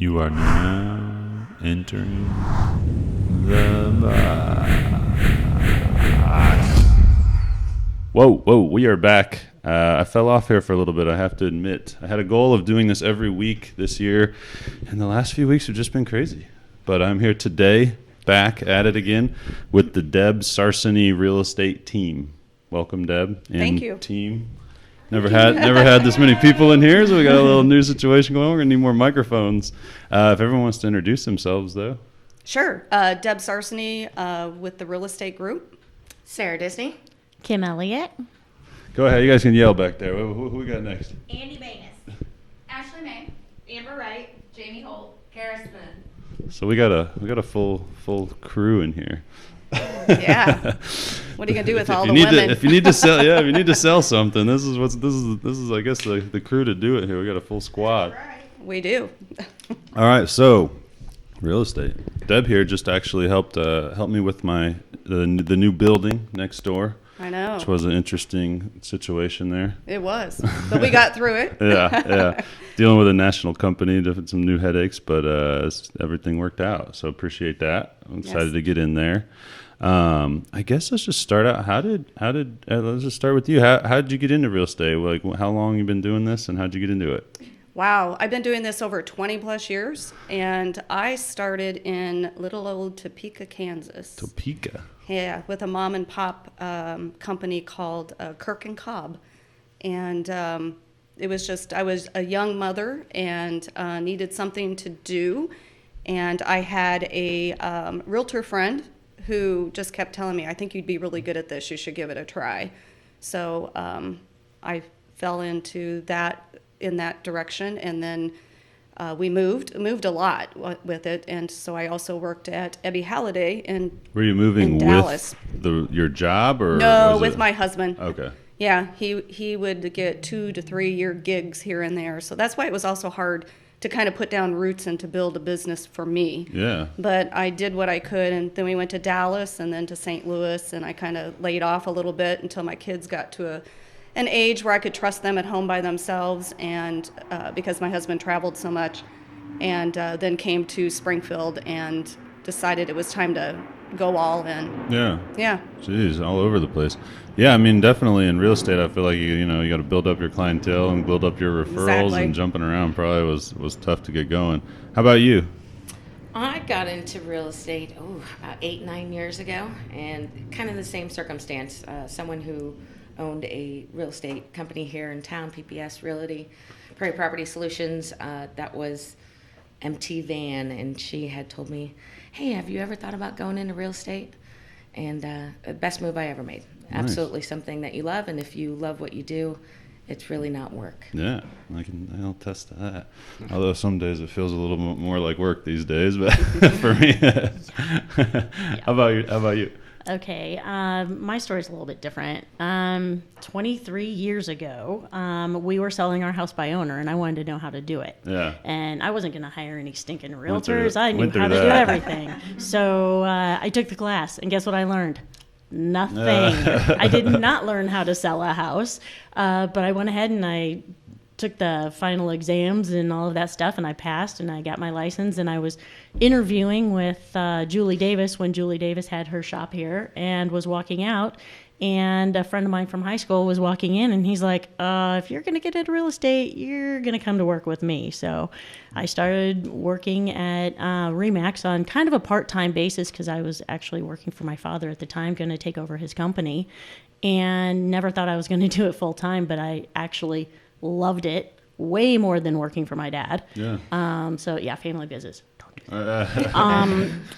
You are now entering the box. Whoa, we are back. I fell off here for a little bit, I have to admit. I had a goal of doing this every week this year, and the last few weeks have just been crazy. But I'm here today, back at it again, with the Deb Sarsany Real Estate Team. Welcome, Deb. And thank you. Team. Never had this many people in here, so we got a little new situation going on. We're going to need more microphones. If everyone wants to introduce themselves, though. Sure. Deb Sarsany with the Real Estate Group. Sarah Disney. Kim Elliott. Go ahead. You guys can yell back there. Who we got next? Andy Banus. Ashley May. Amber Wright. Jamie Holt. Kara Smith. So we got a full crew in here. Yeah. What are you gonna do with all the women? women? If you need to sell something, this is I guess the crew to do it here. We got a full squad. Right. We do. All right, so real estate. Deb here just actually helped me with the new building next door. I know. Which was an interesting situation there. It was, but we got through it. Yeah. Dealing with a national company, some new headaches, but everything worked out. So appreciate that. I'm excited to get in there. I guess let's just start out. Let's just start with you. How did you get into real estate? Like, how long you been doing this, and how did you get into it? Wow, I've been doing this over 20 plus years, and I started in little old Topeka, Kansas. Topeka. Yeah, with a mom and pop company called Kirk and Cobb, and it was just, I was a young mother and needed something to do, and I had a realtor friend who just kept telling me, I think you'd be really good at this, you should give it a try. So I fell into that in that direction, and then we moved a lot with it, and so I also worked at Ebby Halliday in Were you moving Dallas. with your job, or no, with my husband? Okay. Yeah, he would get 2 to 3 year gigs here and there, so that's why it was also hard to kind of put down roots and to build a business for me. Yeah. But I did what I could, and then we went to Dallas and then to St. Louis, and I kind of laid off a little bit until my kids got to an age where I could trust them at home by themselves, and because my husband traveled so much, and then came to Springfield and decided it was time to go all in. Yeah. Jeez, all over the place. Yeah, I mean, definitely in real estate, I feel like you got to build up your clientele and build up your referrals. Exactly. And jumping around probably was tough to get going. How about you? I got into real estate about 8-9 years ago, and kind of the same circumstance. Someone who owned a real estate company here in town, PPS Realty, Prairie Property Solutions. That was MT Van, and she had told me, hey, have you ever thought about going into real estate? And the best move I ever made. Nice. Absolutely something that you love, and if you love what you do, it's really not work. Yeah, I'll attest to that. Although some days it feels a little more like work these days, but for me. How about you? Okay, my story's a little bit different. 23 years ago, we were selling our house by owner, and I wanted to know how to do it. Yeah. And I wasn't going to hire any stinking realtors. I knew how to do everything. So I took the class, and guess what I learned? Nothing. I did not learn how to sell a house, but I went ahead and I took the final exams and all of that stuff, and I passed, and I got my license, and I was interviewing with Julie Davis when Julie Davis had her shop here, and was walking out, and a friend of mine from high school was walking in, and he's like, if you're going to get into real estate, you're going to come to work with me. So I started working at RE/MAX on kind of a part-time basis, because I was actually working for my father at the time, going to take over his company, and never thought I was going to do it full-time, but I actually loved it way more than working for my dad. Yeah. So yeah, family business.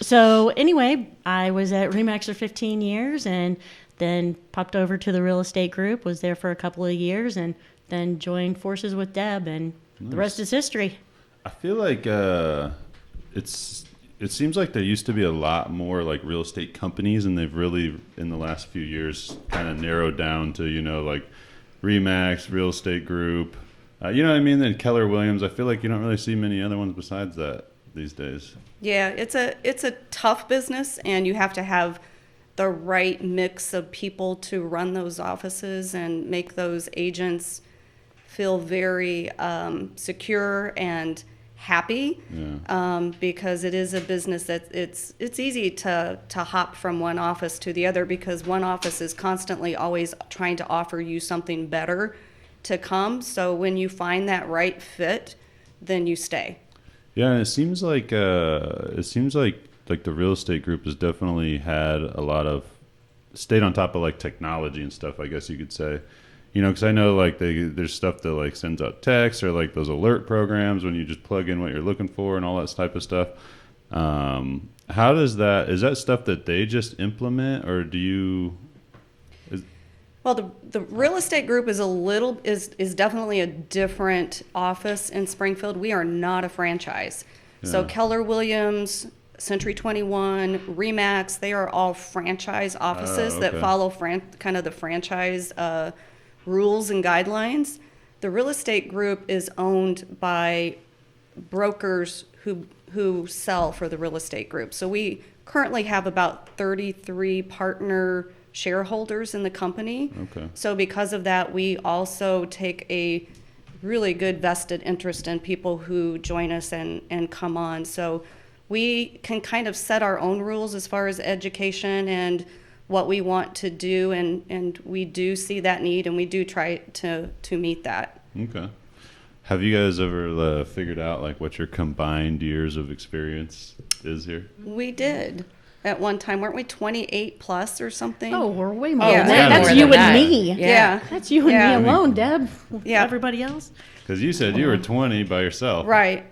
So anyway, I was at RE/MAX for 15 years, and then popped over to the real estate group, was there for a couple of years, and then joined forces with Deb, and the rest is history. I feel like it seems like there used to be a lot more like real estate companies, and they've really in the last few years kind of narrowed down to like RE/MAX, Real Estate Group, you know what I mean? Then Keller Williams. I feel like you don't really see many other ones besides that these days. Yeah, it's a tough business, and you have to have the right mix of people to run those offices and make those agents feel very secure and happy, Yeah. because it is a business that it's easy to hop from one office to the other, because one office is constantly always trying to offer you something better to come. So when you find that right fit, then you stay. Yeah, and it seems like the real estate group has definitely had a lot of stayed on top of like technology and stuff, I guess you could say. You know, because I know like there's stuff that like sends out texts or like those alert programs when you just plug in what you're looking for and all that type of stuff. How does that, is that stuff that they just implement, or do you? Well, the real estate group is is definitely a different office in Springfield. We are not a franchise. So Yeah. Keller Williams, Century 21, Remax, they are all franchise offices that okay. follow kind of the franchise rules and guidelines. The real estate group is owned by brokers who sell for the real estate group. So we currently have about 33 partner shareholders in the company. Okay. So because of that, we also take a really good vested interest in people who join us and come on. So we can kind of set our own rules as far as education and what we want to do, and we do see that need, and we do try to meet that. Okay. Have you guys ever figured out like what your combined years of experience is here? We did at one time, weren't we 28 plus or something? Oh, we're way more. Yeah. than that. Way That's more you than and that. me. Yeah. That's you and Yeah. me alone, Deb. Yeah. Everybody else? Because you said you were 20 by yourself. Right.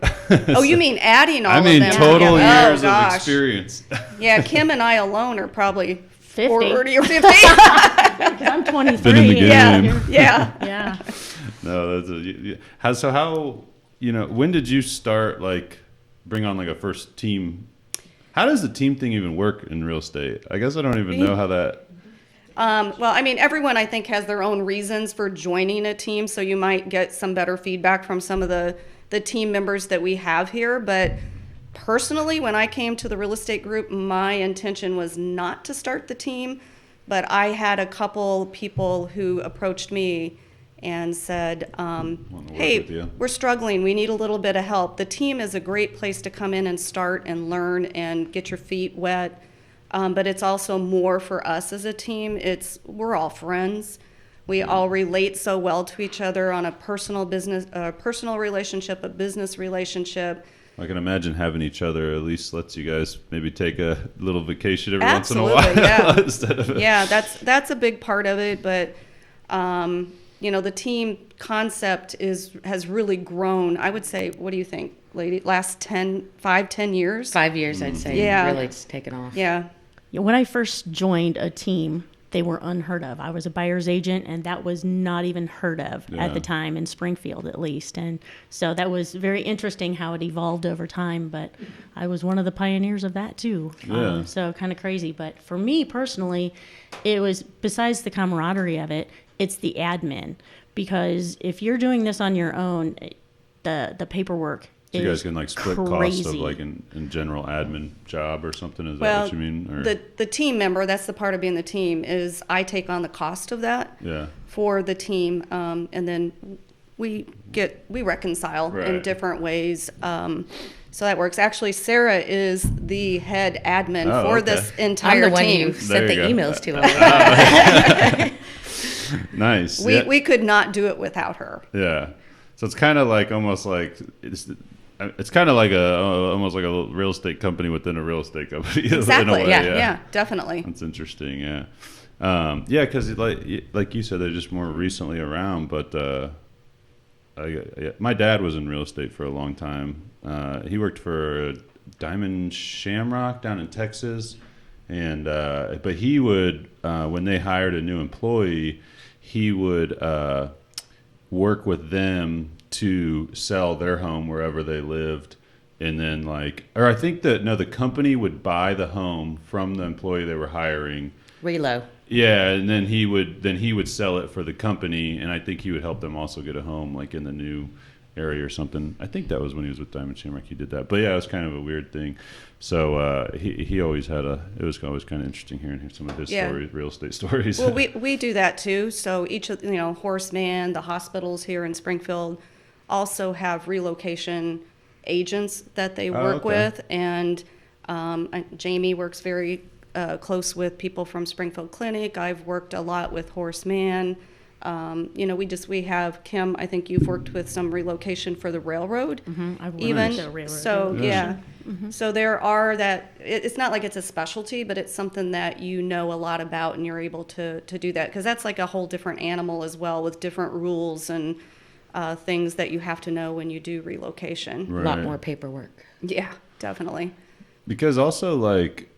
Oh, you mean adding all I mean of them? total together? years Oh, of gosh. experience. Yeah, Kim and I alone are probably 50. 40 or 50. I'm 23. Been in the yeah, game. yeah. Yeah. No, how when did you start like bring on like a first team? How does the team thing even work in real estate? I guess I don't even know how that. Well, I mean, everyone I think has their own reasons for joining a team, so you might get some better feedback from some of the team members that we have here. But personally, when I came to the real estate group, my intention was not to start the team, but I had a couple people who approached me and said, Wanna work with hey, you." we're struggling. We need a little bit of help. The team is a great place to come in and start and learn and get your feet wet. But it's also more for us as a team. We're all friends. We all relate so well to each other on a personal relationship, a business relationship. I can imagine having each other at least lets you guys maybe take a little vacation every Absolutely, once in a while. yeah. Instead of Yeah, that's a big part of it. But the team concept has really grown. I would say, what do you think, lady? Last 10 years? 5 years, I'd say. Yeah. Really, it's taken off. Yeah. When I first joined a team, they were unheard of. I was a buyer's agent, and that was not even heard of Yeah. at the time, in Springfield at least. And so that was very interesting how it evolved over time, but I was one of the pioneers of that too. Yeah. So kind of crazy. But for me personally, it was, besides the camaraderie of it, it's the admin. Because if you're doing this on your own, the paperwork So you guys can like split costs of crazy. like in general admin job or something. Is that Well, what you mean? Or? the team member, that's the part of being the team, is I take on the cost of that Yeah. for the team, and then we reconcile in Right. different ways. So that works. Actually, Sarah is the head admin Oh, for okay. this I'm entire the one team. you There sent the you go. emails to. Nice. We Yeah. we could not do it without her. Yeah. So it's kind of like almost like it's kind of like almost like a real estate company within a real estate company. In a Exactly. way, Yeah, definitely. That's interesting. Yeah. Yeah, because like you said, they're just more recently around. But my dad was in real estate for a long time. He worked for Diamond Shamrock down in Texas, and but he would when they hired a new employee, he would work with them to sell their home wherever they lived, and then I think that the company would buy the home from the employee they were hiring. Relo. Yeah, and then he would sell it for the company, and I think he would help them also get a home like in the new area or something. I think that was when he was with Diamond Shamrock he did that. But yeah, it was kind of a weird thing. So he always had it was always kind of interesting hearing some of his stories, real estate stories. Well, we do that too. So each of Horseman, the hospitals here in Springfield also have relocation agents that they work with, and Jamie works very close with people from Springfield Clinic. I've worked a lot with Horseman. We have Kim. I think you've worked with some relocation for the railroad, I've worked even. with the railroad. So yeah. So there are that. It's not like it's a specialty, but it's something that you know a lot about, and you're able to do that, because that's like a whole different animal as well, with different rules and things that you have to know when you do relocation. A lot more paperwork. Yeah, definitely. Because also, like,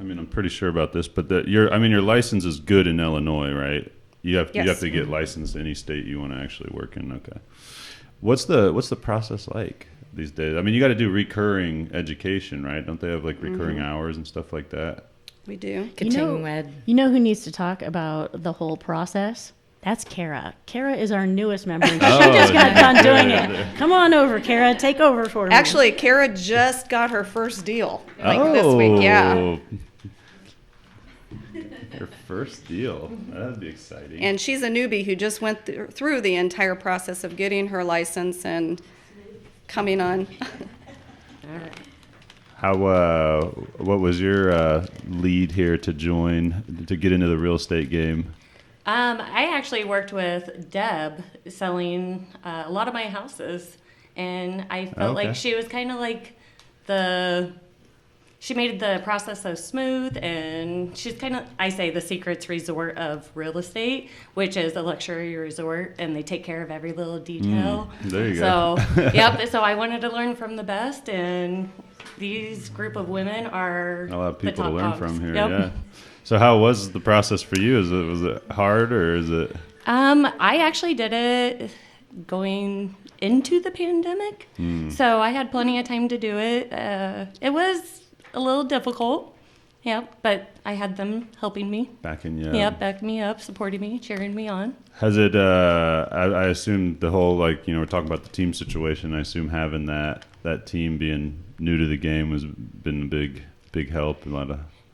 I mean, I'm pretty sure about this, but your license is good in Illinois, right? You have to get licensed in any state you want to actually work in. Okay. What's the process like these days? I mean, you got to do recurring education, right? Don't they have like recurring hours and stuff like that? We do. Continuing ed. You know who needs to talk about the whole process? That's Kara. Kara is our newest member. She just got done doing it. Come on over, Kara. Take over for me. Actually, Kara just got her first deal this week. Yeah. Her first deal. That'd be exciting. And she's a newbie who just went through the entire process of getting her license and coming on. How? What was your lead here to get into the real estate game? I actually worked with Deb selling a lot of my houses, and I felt like she was kind of like she made the process so smooth, and she's kind of, I say, the Secrets resort of real estate, which is a luxury resort, and they take care of every little detail. There you go. So, yep. So I wanted to learn from the best, and these group of women are a lot of people the to top learn dogs. from here. Yep. Yeah. So how was the process for you? Was it hard, or is it? I actually did it going into the pandemic, so I had plenty of time to do it. It was a little difficult, but I had them helping me. Backing you up. Yep, backing me up, supporting me, cheering me on. Has it, I assume the whole, like, we're talking about the team situation. I assume having that team being new to the game has been a big help.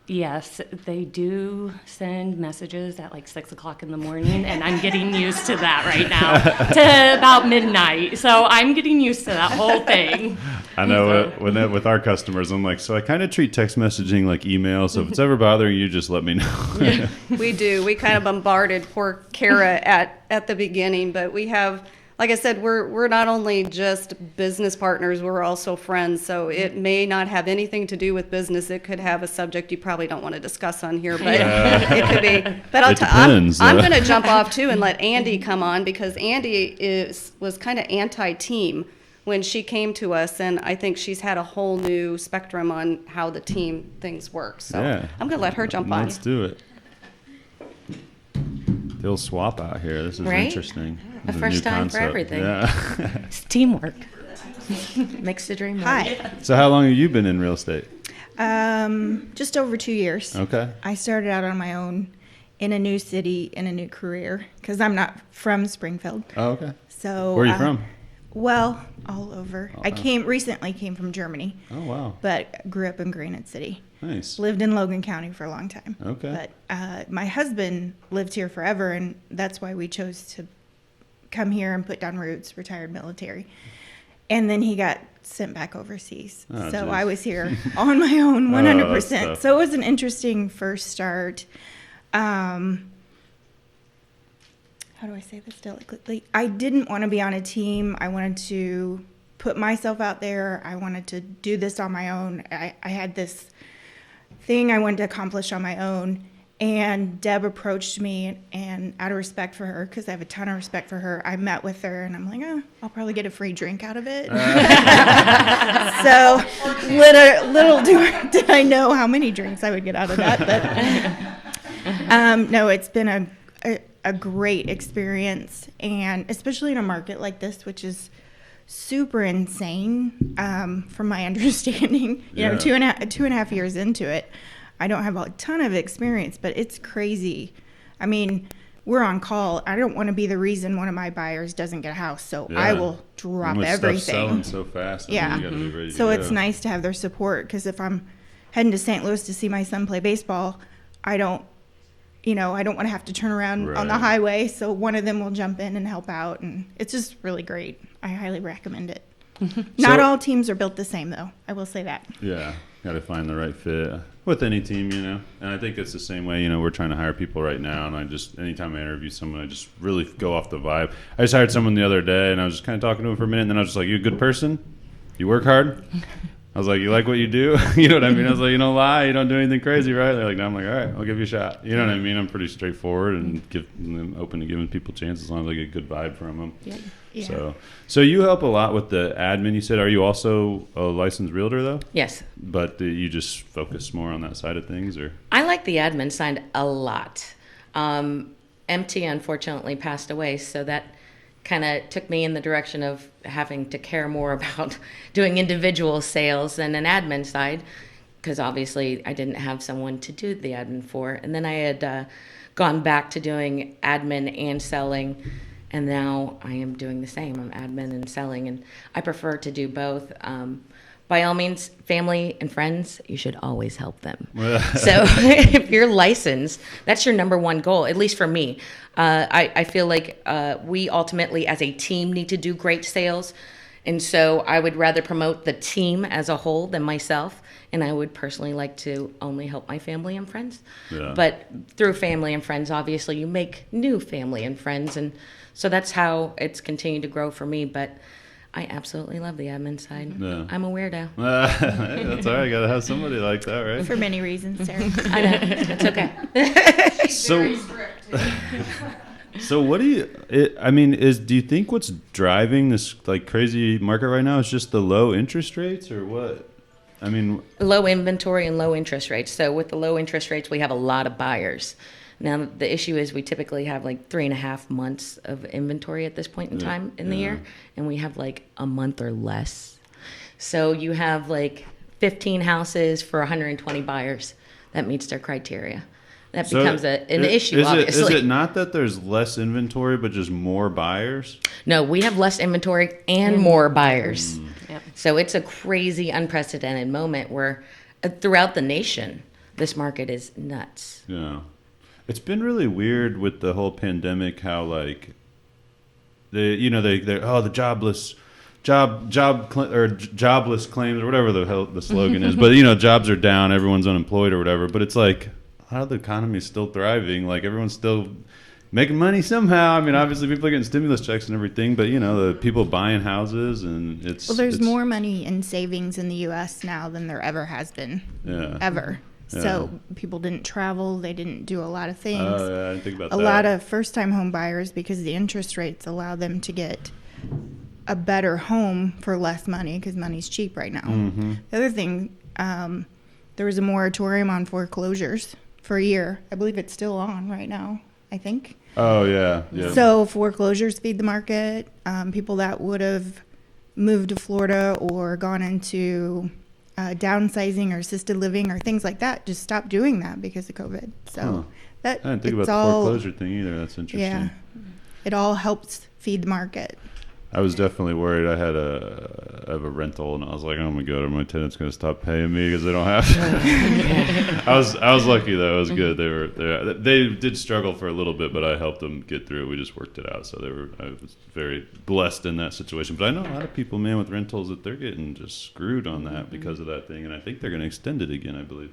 Yes, they do send messages at like 6 o'clock in the morning, and I'm getting used to that right now, to about midnight. So I'm getting used to that whole thing. I know with our customers, I'm like, so I kind of treat text messaging like email. So if it's ever bothering you, just let me know. We do. We kind of bombarded poor Kara at the beginning, but we have, like I said, we're not only just business partners, we're also friends. So it may not have anything to do with business. It could have a subject you probably don't want to discuss on here, but it could be. But I'm going to jump off too and let Andy come on, because Andy was kind of anti-team when she came to us, and I think she's had a whole new spectrum on how the team things work. So I'm going to let her jump on. Let's do it. They'll swap out here. This is interesting. A first time for everything. Yeah. It's teamwork. Makes the dream work. Hi. So how long have you been in real estate? Just over 2 years. Okay. I started out on my own in a new city, in a new career, because I'm not from Springfield. Oh, okay. So where are you from? Well, all over. Oh, I recently came from Germany. Oh, wow. But grew up in Granite City. Nice. Lived in Logan County for a long time. Okay. But my husband lived here forever, and that's why we chose to come here and put down roots, retired military. And then he got sent back overseas. Oh, so geez. I was here on my own 100%. tough. So it was an interesting first start. How do I say this delicately? I didn't want to be on a team. I wanted to put myself out there. I wanted to do this on my own. I had this thing I wanted to accomplish on my own. And Deb approached me, and out of respect for her, because I have a ton of respect for her, I met with her, and I'm like, I'll probably get a free drink out of it. So little did I know how many drinks I would get out of that. But no, it's been a great experience, and especially in a market like this, which is super insane from my understanding. You know, two and a half years into it. I don't have a ton of experience, but it's crazy. I mean, we're on call. I don't want to be the reason one of my buyers doesn't get a house, so I will drop everything. Stuff's selling so fast. You gotta be ready so to it's go. nice to have their support, because if I'm heading to St. Louis to see my son play baseball, I don't want to have to turn around on the highway. So one of them will jump in and help out, and it's just really great. I highly recommend it. Not So- all teams are built the same, though. I will say that. Yeah, got to find the right fit with any team, And I think it's the same way, we're trying to hire people right now, and anytime I interview someone, I just really go off the vibe. I just hired someone the other day, and I was just kind of talking to him for a minute, and then I was just like, "You a good person? You work hard?" I was like, "You like what you do?" You know what I mean? I was like, "You don't lie, you don't do anything crazy, right?" They're like, "No." I'm like, "All right, I'll give you a shot." You know what I mean? I'm pretty straightforward and I'm open to giving people chances as long as I get a good vibe from them. Yeah. So you help a lot with the admin. You said, are you also a licensed realtor though? Yes. But you just focus more on that side of things, or? I like the admin side a lot. MT unfortunately passed away, so that kind of took me in the direction of having to care more about doing individual sales than an admin side, because obviously I didn't have someone to do the admin for. And then I had gone back to doing admin and selling, and now I am doing the same. I'm admin and selling, and I prefer to do both. By all means, family and friends, you should always help them. So if you're licensed, that's your number one goal, at least for me. I feel like we ultimately, as a team, need to do great sales. And so I would rather promote the team as a whole than myself. And I would personally like to only help my family and friends. Yeah. But through family and friends, obviously, you make new family and friends. And so that's how it's continued to grow for me. But I absolutely love the admin side. Yeah. I'm a weirdo. Hey, that's all right. Got to have somebody like that, right? For many reasons, Sarah. I know. It's okay. So what do you? Do you think what's driving this like crazy market right now is just the low interest rates, or what? I mean, Low inventory and low interest rates. So with the low interest rates, we have a lot of buyers. Now, the issue is we typically have like 3.5 months of inventory at this point in time in the year, and we have like a month or less. So you have like 15 houses for 120 buyers. That meets their criteria. That becomes an issue, obviously. Is it not that there's less inventory, but just more buyers? No, we have less inventory and more buyers. Yep. So it's a crazy, unprecedented moment where throughout the nation, this market is nuts. Yeah. It's been really weird with the whole pandemic, how like they're the jobless claims or whatever the hell the slogan is, but jobs are down, everyone's unemployed or whatever, but it's like a lot of the economy is still thriving, like everyone's still making money somehow. I mean, obviously people are getting stimulus checks and everything, but the people buying houses, and There's more money in savings in the U.S. now than there ever has been. Yeah. Ever. Yeah. So people didn't travel. They didn't do a lot of things. Oh, yeah, I didn't think about that. A lot of first-time home buyers, because the interest rates allow them to get a better home for less money, because money's cheap right now. Mm-hmm. The other thing, there was a moratorium on foreclosures for a year. I believe it's still on right now, I think. Oh, yeah. Yeah. So foreclosures feed the market. People that would have moved to Florida or gone into downsizing or assisted living or things like that just stopped doing that because of COVID. So I didn't think about the foreclosure thing either. That's interesting. Yeah, it all helps feed the market. I was definitely worried. I have a rental, and I was like, "Oh my god, are my tenants going to stop paying me because they don't have to?" I was lucky though. It was good. They did struggle for a little bit, but I helped them get through it. We just worked it out. So I was very blessed in that situation. But I know a lot of people, man, with rentals that they're getting just screwed on that because of that thing, and I think they're going to extend it again, I believe.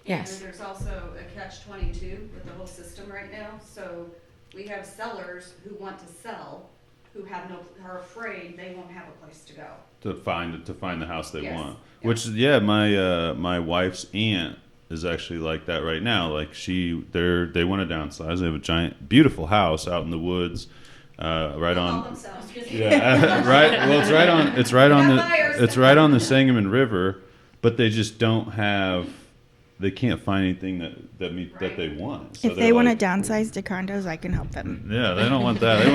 Yes. And there's also a catch-22 with the whole system right now. So we have sellers who want to sell, who are afraid they won't have a place to go. To find the house they Yes. want. Yeah. Which my wife's aunt is actually like that right now. Like they want to downsize. They have a giant, beautiful house out in the woods, right on. Yeah, right. Well, it's right on the Sangamon River, but they just don't have. They can't find anything that they want. So If they want to downsize to condos, I can help them. Yeah, they don't want that. They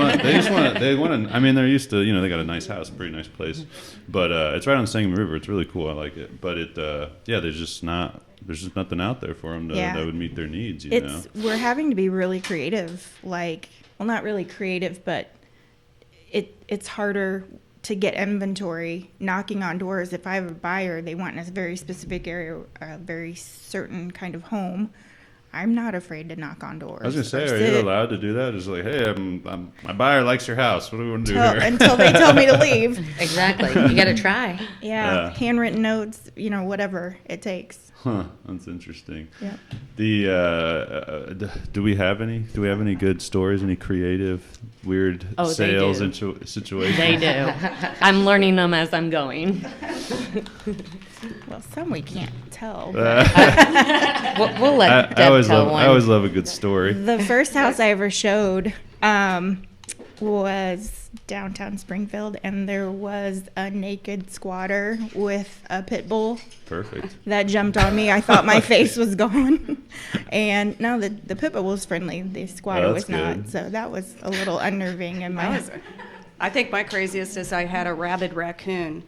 want to. I mean, they're used to. They got a nice house, a pretty nice place, but it's right on the Sangamon River. It's really cool. I like it. But there's just nothing out there for them that would meet their needs. We're having to be really creative. Not really creative, but it's harder to get inventory knocking on doors. If I have a buyer, they want in a very specific area, a very certain kind of home. I'm not afraid to knock on doors. I was gonna say, or are sit you allowed to do that? Just like, hey, my buyer likes your house. What do we want to do here? until they tell me to leave. Exactly. You got to try. Yeah, handwritten notes, whatever it takes. Huh, that's interesting. Yeah. Do we have any good stories? Any creative, weird sales situations? They do. I'm learning them as I'm going. Well, some we can't tell. We'll let Deb tell one. I always love a good story. The first house I ever showed was downtown Springfield, and there was a naked squatter with a pit bull. Perfect. That jumped on me. I thought my face was gone. And no, the pit bull was friendly. The squatter was not. Good. So that was a little unnerving. In my I think my craziest is I had a rabid raccoon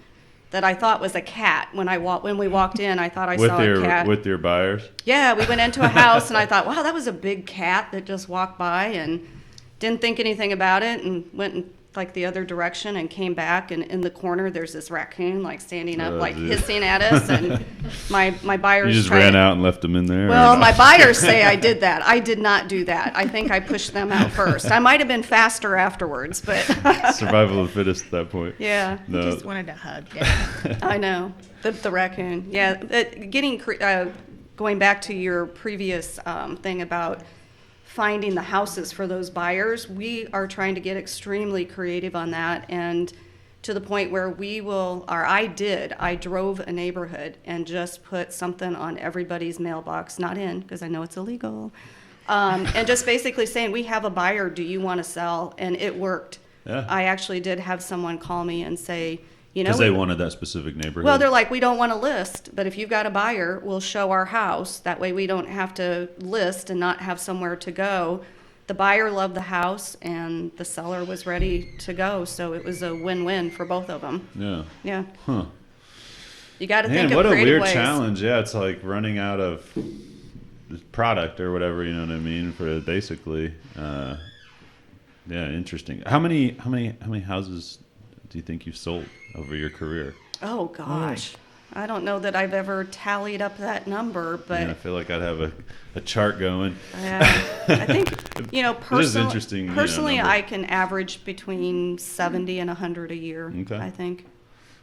that I thought was a cat. When we walked in, I thought I saw a cat. With your buyers? Yeah, we went into a house, and I thought, wow, that was a big cat that just walked by, and didn't think anything about it, and went in like the other direction and came back, and in the corner there's this raccoon like standing up, like hissing at us, and my buyers. You just ran out and left them in there? Well, my buyers say I did that. I did not do that. I think I pushed them out first. I might have been faster afterwards, but survival of the fittest at that point. Yeah. No. just wanted to hug Dad. I know the raccoon. Yeah, going back to your previous thing about finding the houses for those buyers, we are trying to get extremely creative on that, and to the point where I drove a neighborhood and just put something on everybody's mailbox, not in, because I know it's illegal, and just basically saying, we have a buyer, do you want to sell? And it worked. Yeah. I actually did have someone call me and say, because they wanted that specific neighborhood. well, they're like, we don't want to list, but if you've got a buyer, we'll show our house. That way we don't have to list and not have somewhere to go. The buyer loved the house, and the seller was ready to go. So it was a win-win for both of them. Yeah. Yeah. Huh. You got to Man, think of what a creative weird ways. challenge. Yeah, it's like running out of product or whatever, you know what I mean, for basically. Yeah, interesting. How many houses do you think you've sold over your career? Oh, gosh. I don't know that I've ever tallied up that number, but Yeah, I feel like I'd have a chart going. I think, This is interesting, personally, number. I can average between 70 and 100 a year, Okay. I think.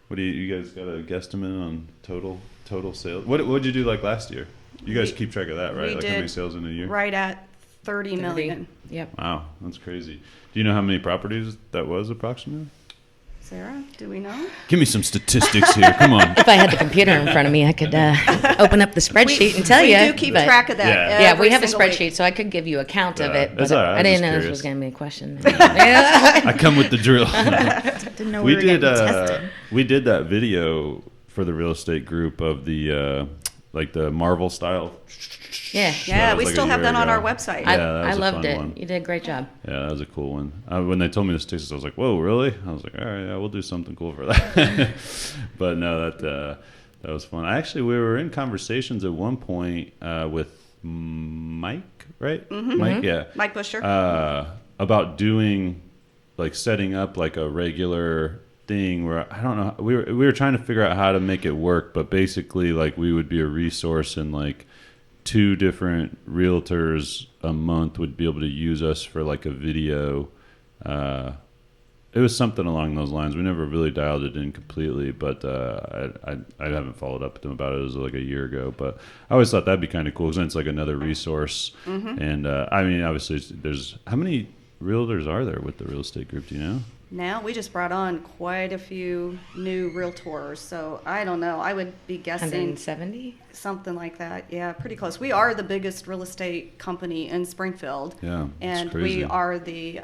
What do you guys got a guesstimate on total sales? What'd you do like last year? You guys keep track of that, right? We Like did how many sales in a year? Right at 30 million. Yep. Wow, that's crazy. Do you know how many properties that was approximately? Sarah, do we know? Give me some statistics here. Come on. If I had the computer in front of me, I could open up the spreadsheet and tell you. We do keep track of that. Yeah. Yeah, every we have a single week. spreadsheet, so I could give you a count of it. That's But all right, I I'm didn't just know this curious. was going to be a question. I come with the drill. Didn't know we we were did going to be tested. we did that video for the real estate group of the like the Marvel style. Yeah. Yeah, That was we like still a have year that on our ago. website. Yeah, that I was a loved fun it. one. You did a great job. Yeah, that was a cool one. When they told me the statistics, I was like, "Whoa, really?" I was like, "All right, yeah, we'll do something cool for that." But no, that was fun. We were in conversations at one point with Mike, right? Mm-hmm. Mike, yeah. Mike Busher. About doing, like, setting up like a regular thing where I don't know. We were trying to figure out how to make it work, but basically, like, we would be a resource, and like 2 different realtors a month would be able to use us for like a video. It was something along those lines. We never really dialed it in completely, but I haven't followed up with them about it. It was like a year ago, but I always thought that'd be kind of cool because then it's like another resource. Mm-hmm. And I mean, obviously, there's how many realtors are there with the real estate group? Do you know? Now we just brought on quite a few new realtors, so I don't know. I would be guessing 170? something like that. Yeah, pretty close. We are the biggest real estate company in Springfield. Yeah, it's and crazy. we are the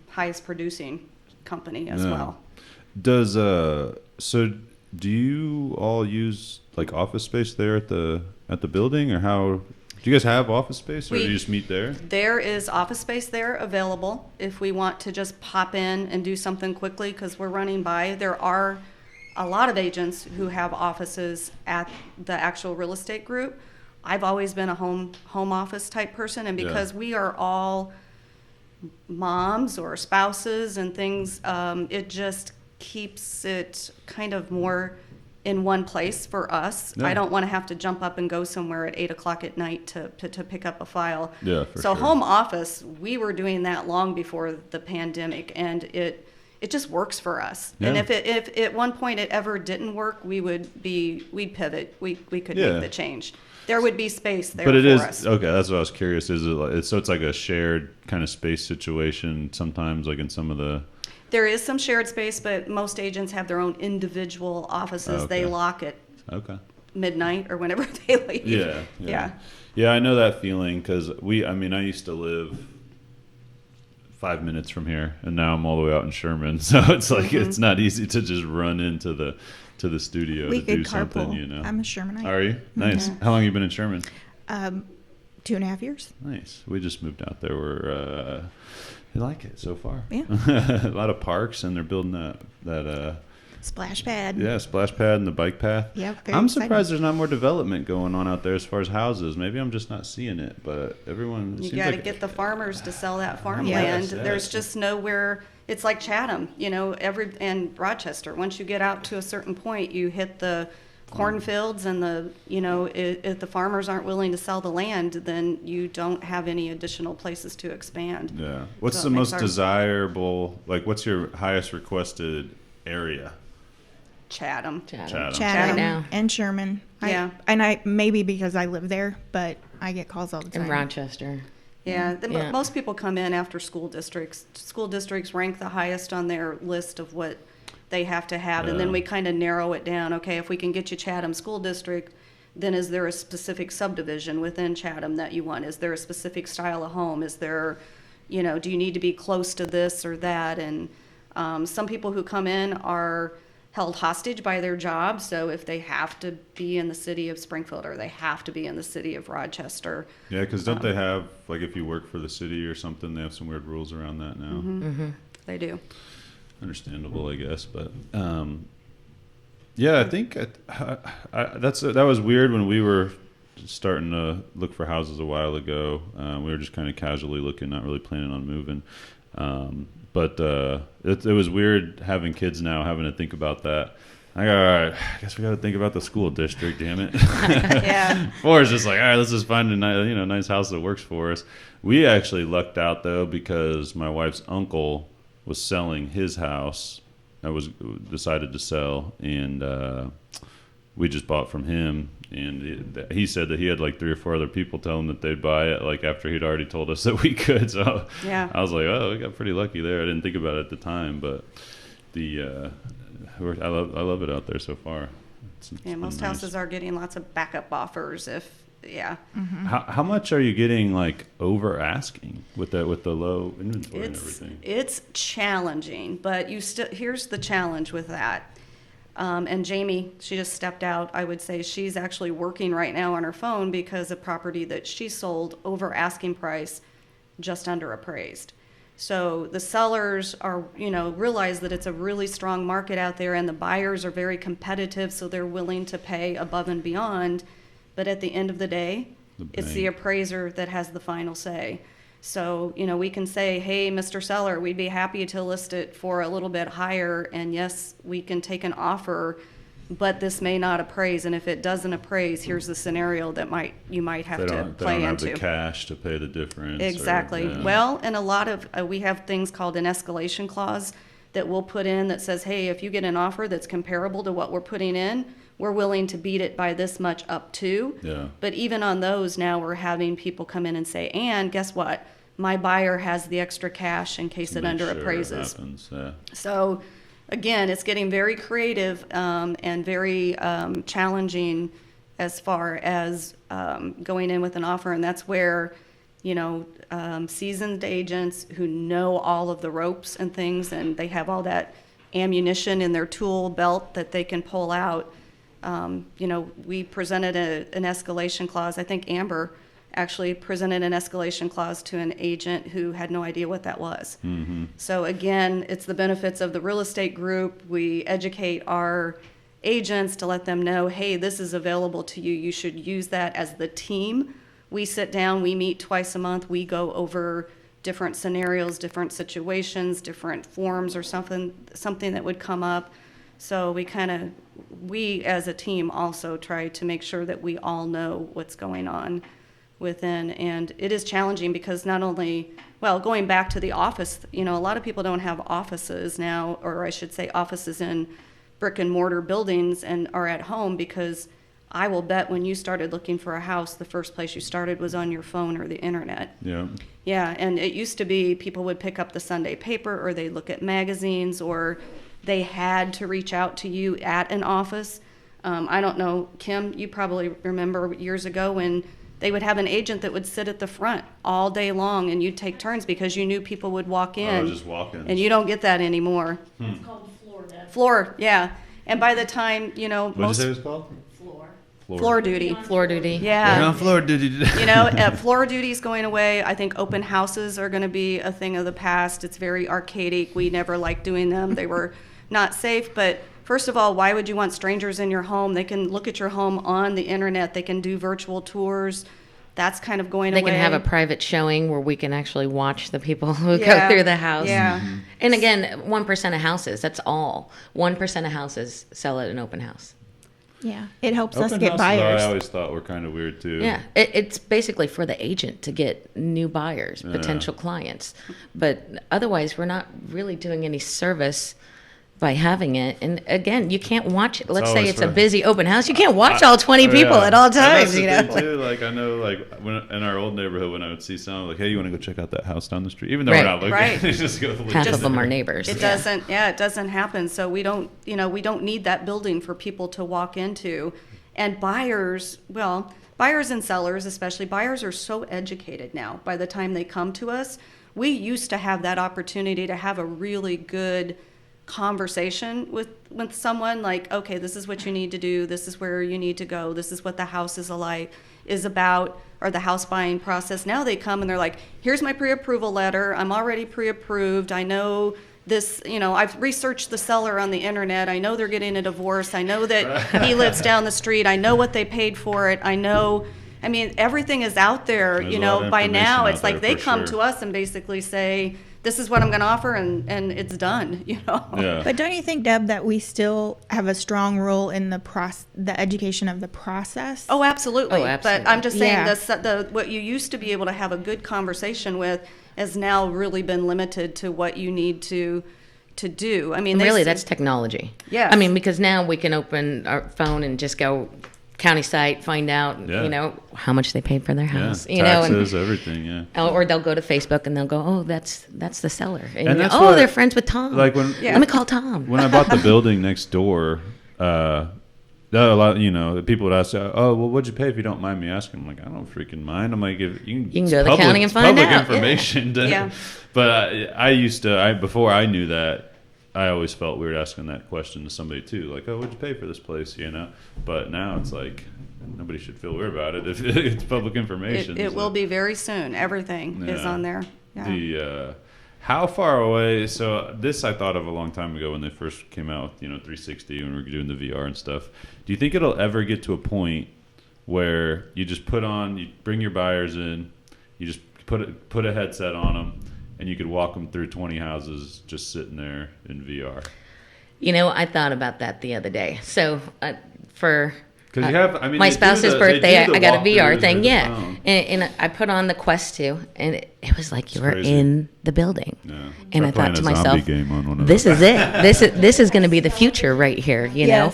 highest producing company as Yeah. well. Does so? Do you all use like office space there at the building, or how? Do you guys have office space, or do you just meet there? There is office space there available if we want to just pop in and do something quickly because we're running by. There are a lot of agents who have offices at the actual real estate group. I've always been a home office type person, and because we are all moms or spouses and things, it just keeps it kind of more in one place for us. Yeah. I don't want to have to jump up and go somewhere at 8 o'clock at night to pick up a file. Yeah, for so sure. home office, we were doing that long before the pandemic, and it just works for us. Yeah. And if at one point it ever didn't work, we'd pivot. We could Yeah. make the change. There would be space there But it for is us. okay. That's what I was curious. Is it like, so? It's like a shared kind of space situation sometimes, like in some of the. There is some shared space, but most agents have their own individual offices. Okay. They lock at Okay. midnight or whenever they leave. Yeah. Yeah, I know that feeling because I used to live 5 minutes from here, and now I'm all the way out in Sherman. So it's like it's not easy to just run into the studio We to could do carpool. something. You know. I'm a Shermanite. Are you? Nice. Yeah. How long have you been in Sherman? 2.5 years. Nice. We just moved out there. We like it so far. Yeah. A lot of parks, and they're building that Splash pad. splash pad and the bike path. Yep, very I'm exciting. surprised there's not more development going on out there as far as houses. Maybe I'm just not seeing it, but everyone. You seems got to like, get the farmers to sell that farmland. Yes, There's yes. just nowhere. It's like Chatham, and Rochester. Once you get out to a certain point, you hit the cornfields, and if the farmers aren't willing to sell the land, then you don't have any additional places to expand. Yeah. What's So the it makes most our- desirable? Like, what's your highest requested area? Chatham. Chatham. Chatham Right now. and Sherman. Yeah. I maybe because I live there, but I get calls all the time. In Rochester. Yeah, Yeah. most people come in after school districts. School districts rank the highest on their list of what they have to have, and then Yeah. we kind of narrow it down. Okay, if we can get you Chatham School District, then is there a specific subdivision within Chatham that you want? Is there a specific style of home? Is there, do you need to be close to this or that? And some people who come in are held hostage by their job, so if they have to be in the city of Springfield or they have to be in the city of Rochester. Yeah, because don't they have, like, if you work for the city or something, they have some weird rules around that now. They do. Understandable, I guess, but yeah, I think that was weird when we were starting to look for houses a while ago. We were just kind of casually looking, not really planning on moving. But it was weird having kids now, having to think about that. All right, I guess we got to think about the school district, damn it. Yeah. Or it's just like, all right, let's just find a nice house that works for us. We actually lucked out, though, because my wife's uncle was selling his house. I was decided to sell, and we just bought from him. And he said that he had like 3 or 4 other people tell him that they'd buy it, like after he'd already told us that we could. So Yeah. I was like, oh, we got pretty lucky there. I didn't think about it at the time, but I love it out there so far. It's Yeah, most been nice. houses are getting lots of backup offers How much are you getting like over asking with the low inventory and It's everything? it's challenging, but here's the challenge with that. And Jamie, she just stepped out. I would say she's actually working right now on her phone because a property that she sold over asking price, just under appraised. So the sellers are, realize that it's a really strong market out there, and the buyers are very competitive, so they're willing to pay above and beyond. But at the end of the day, it's the appraiser that has the final say. So, we can say, hey, Mr. Seller, we'd be happy to list it for a little bit higher, and yes, we can take an offer, but this may not appraise. And if it doesn't appraise, here's the scenario that you might have to They play don't have into. the cash to pay the difference. Exactly. Yeah. Well, and a lot of, we have things called an escalation clause that we'll put in that says, hey, if you get an offer that's comparable to what we're putting in, we're willing to beat it by this much up to. Yeah. But even on those now, we're having people come in and say, and guess what? My buyer has the extra cash in case To it make under sure it appraises. happens, yeah. So again, it's getting very creative and very challenging as far as going in with an offer. And that's where, seasoned agents who know all of the ropes and things, and they have all that ammunition in their tool belt that they can pull out. We presented an escalation clause. I think Amber actually presented an escalation clause to an agent who had no idea what that was. Mm-hmm. So again, it's the benefits of the real estate group. We educate our agents to let them know, hey, this is available to you. You should use that as the team. We sit down, we meet twice a month. We go over different scenarios, different situations, different forms or something that would come up. So we as a team also try to make sure that we all know what's going on within. And it is challenging because not only, well, going back to the office, a lot of people don't have offices now, or I should say offices in brick and mortar buildings and are at home, because I will bet when you started looking for a house, the first place you started was on your phone or the internet. Yeah. Yeah, and it used to be people would pick up the Sunday paper, or they look at magazines, or they had to reach out to you at an office. I don't know, Kim, you probably remember years ago when they would have an agent that would sit at the front all day long, and you'd take turns because you knew people would walk in. Oh, just walk in. And you don't get that anymore. It's called Florida. Floor, yeah. And by the time, What did you most say it was called? floor duty. Floor duty. Yeah. We're on floor duty today. Floor duty's going away. I think open houses are going to be a thing of the past. It's very archaic. We never liked doing them. They were not safe. But first of all, why would you want strangers in your home? They can look at your home on the internet. They can do virtual tours. That's kind of going away. They can have a private showing where we can actually watch the people who Yeah. go through the house. Yeah. And again, 1% of houses, that's all. 1% of houses sell at an open house. Yeah, it helps us Open get houses, buyers. I always thought were kind of weird too. Yeah, it's basically for the agent to get new buyers, potential clients. But otherwise, we're not really doing any service by having it. And again, you can't watch it. Let's say always it's a for- busy open house. You can't watch all 20 people at all And that's times, the you know? thing, too. Like I know, like when in our old neighborhood, when I would see someone like, "Hey, you want to go check out that house down the street?" Even though Right. we're not looking, Right. just go. Half look of them at are it. neighbors. It doesn't happen. So we don't need that building for people to walk into. And buyers and sellers, especially buyers, are so educated now by the time they come to us. We used to have that opportunity to have a really good conversation with someone, like, okay, this is what you need to do, this is where you need to go, this is what the house is about, or the house buying process. Now they come and they're like, here's my pre-approval letter, I'm already pre-approved, I know this, I've researched the seller on the internet, I know they're getting a divorce, I know that he lives down the street, I know what they paid for it, everything is out there. There's a lot of By information now out it's like there they for come sure. to us and basically say, this is what I'm going to offer, and it's done. Yeah. But don't you think, Deb, that we still have a strong role in the education of the process? Oh, absolutely. Oh, absolutely. But I'm just saying Yeah. what you used to be able to have a good conversation with has now really been limited to what you need to do. Really, that's technology. Yes. Because now we can open our phone and just go county site, find out, Yeah. how much they paid for their Yeah. house. Taxes, everything. Yeah. Or they'll go to Facebook and they'll go, oh, that's the seller. And, that's oh, what- they're friends with Tom. Like when Let me call Tom. when I bought the building next door, a lot, people would ask, "Oh, well, what'd you pay if you don't mind me asking?" I'm like, "I don't freaking mind." I'm like, "If you can go to the county and find public out." information." Yeah. But before I knew that, I always felt weird asking that question to somebody too, like, "Oh, what'd you pay for this place?" But now it's like nobody should feel weird about it if it's public information. It will be very soon. Everything is Yeah. on there. Yeah. How far away? So this I thought of a long time ago when they first came out with 360 when we were doing the VR and stuff. Do you think it'll ever get to a point where you just you bring your buyers in, you just put a headset on them, and you could walk them through 20 houses just sitting there in VR? I thought about that the other day. So for Because you have, my they do spouse's the- birthday, they do the I got a VR walkthroughs thing, with the yeah. phone. And I put on the Quest 2, and it was like you were crazy. in the building. Yeah. And I Try thought to playing a myself, zombie game on one of this those. is it. This is going to be the future right here, you know?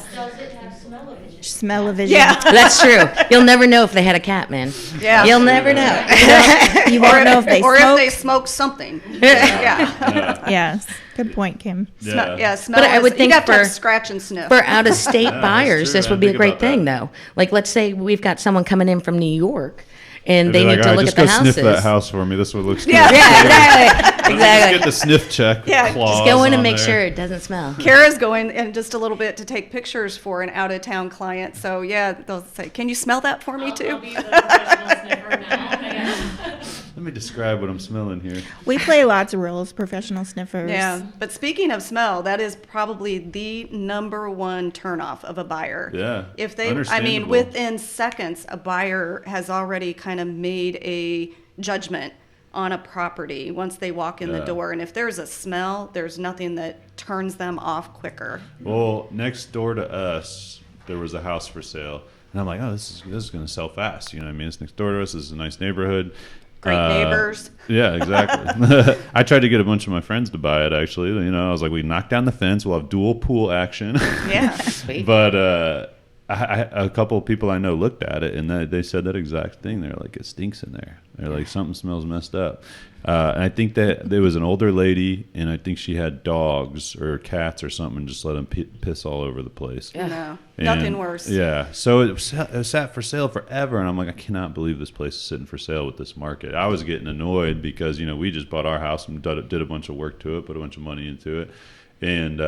Smell-o-vision. Yeah. That's true. You'll never know if they had a cat, man. Yeah. You'll never know. You won't know if they or smoke. if they smoke something. Yeah. Yes. Good point, Kim. Yeah. Smell. But I would think you have to have for- scratch and sniff. For out-of-state that's buyers, true. this I would be a think great about thing, that. though. Like, let's say we've got someone coming in from New York, and they They're need like, to "All right, look just at the go houses. sniff that house for me. This one looks good." Yeah. Yeah, exactly. Let me Exactly. Just get the sniff check. Yeah, clause Just go in and on make there. sure it doesn't smell. Kara's going in just a little bit to take pictures for an out-of-town client. So yeah, they'll say, "Can you smell that for me too?" Let me describe what I'm smelling here. We play lots of roles, professional sniffers. Yeah, but speaking of smell, that is probably the number one turnoff of a buyer. Yeah, If they, understandable. within seconds, a buyer has already kind of made a judgment on a property once they walk in the door. And if there's a smell, there's nothing that turns them off quicker. Well, next door to us, there was a house for sale. And I'm like, oh, this is going to sell fast. You know what I mean? It's next door to us. This is a nice neighborhood. Great neighbors. Yeah, exactly. I tried to get a bunch of my friends to buy it, actually. You know, I was like, we knock down the fence. We'll have dual pool action. Yeah. Sweet. But a couple of people I know looked at it, and they said that exact thing. They're like, it stinks in there. They're like, something smells messed up. And I think that there was an older lady, and I think she had dogs or cats or something, and just let them piss all over the place. Yeah. No, And, nothing worse. Yeah. So it sat for sale forever, and I'm like, I cannot believe this place is sitting for sale with this market. I was getting annoyed because, you know, we just bought our house and did a bunch of work to it, put a bunch of money into it. And,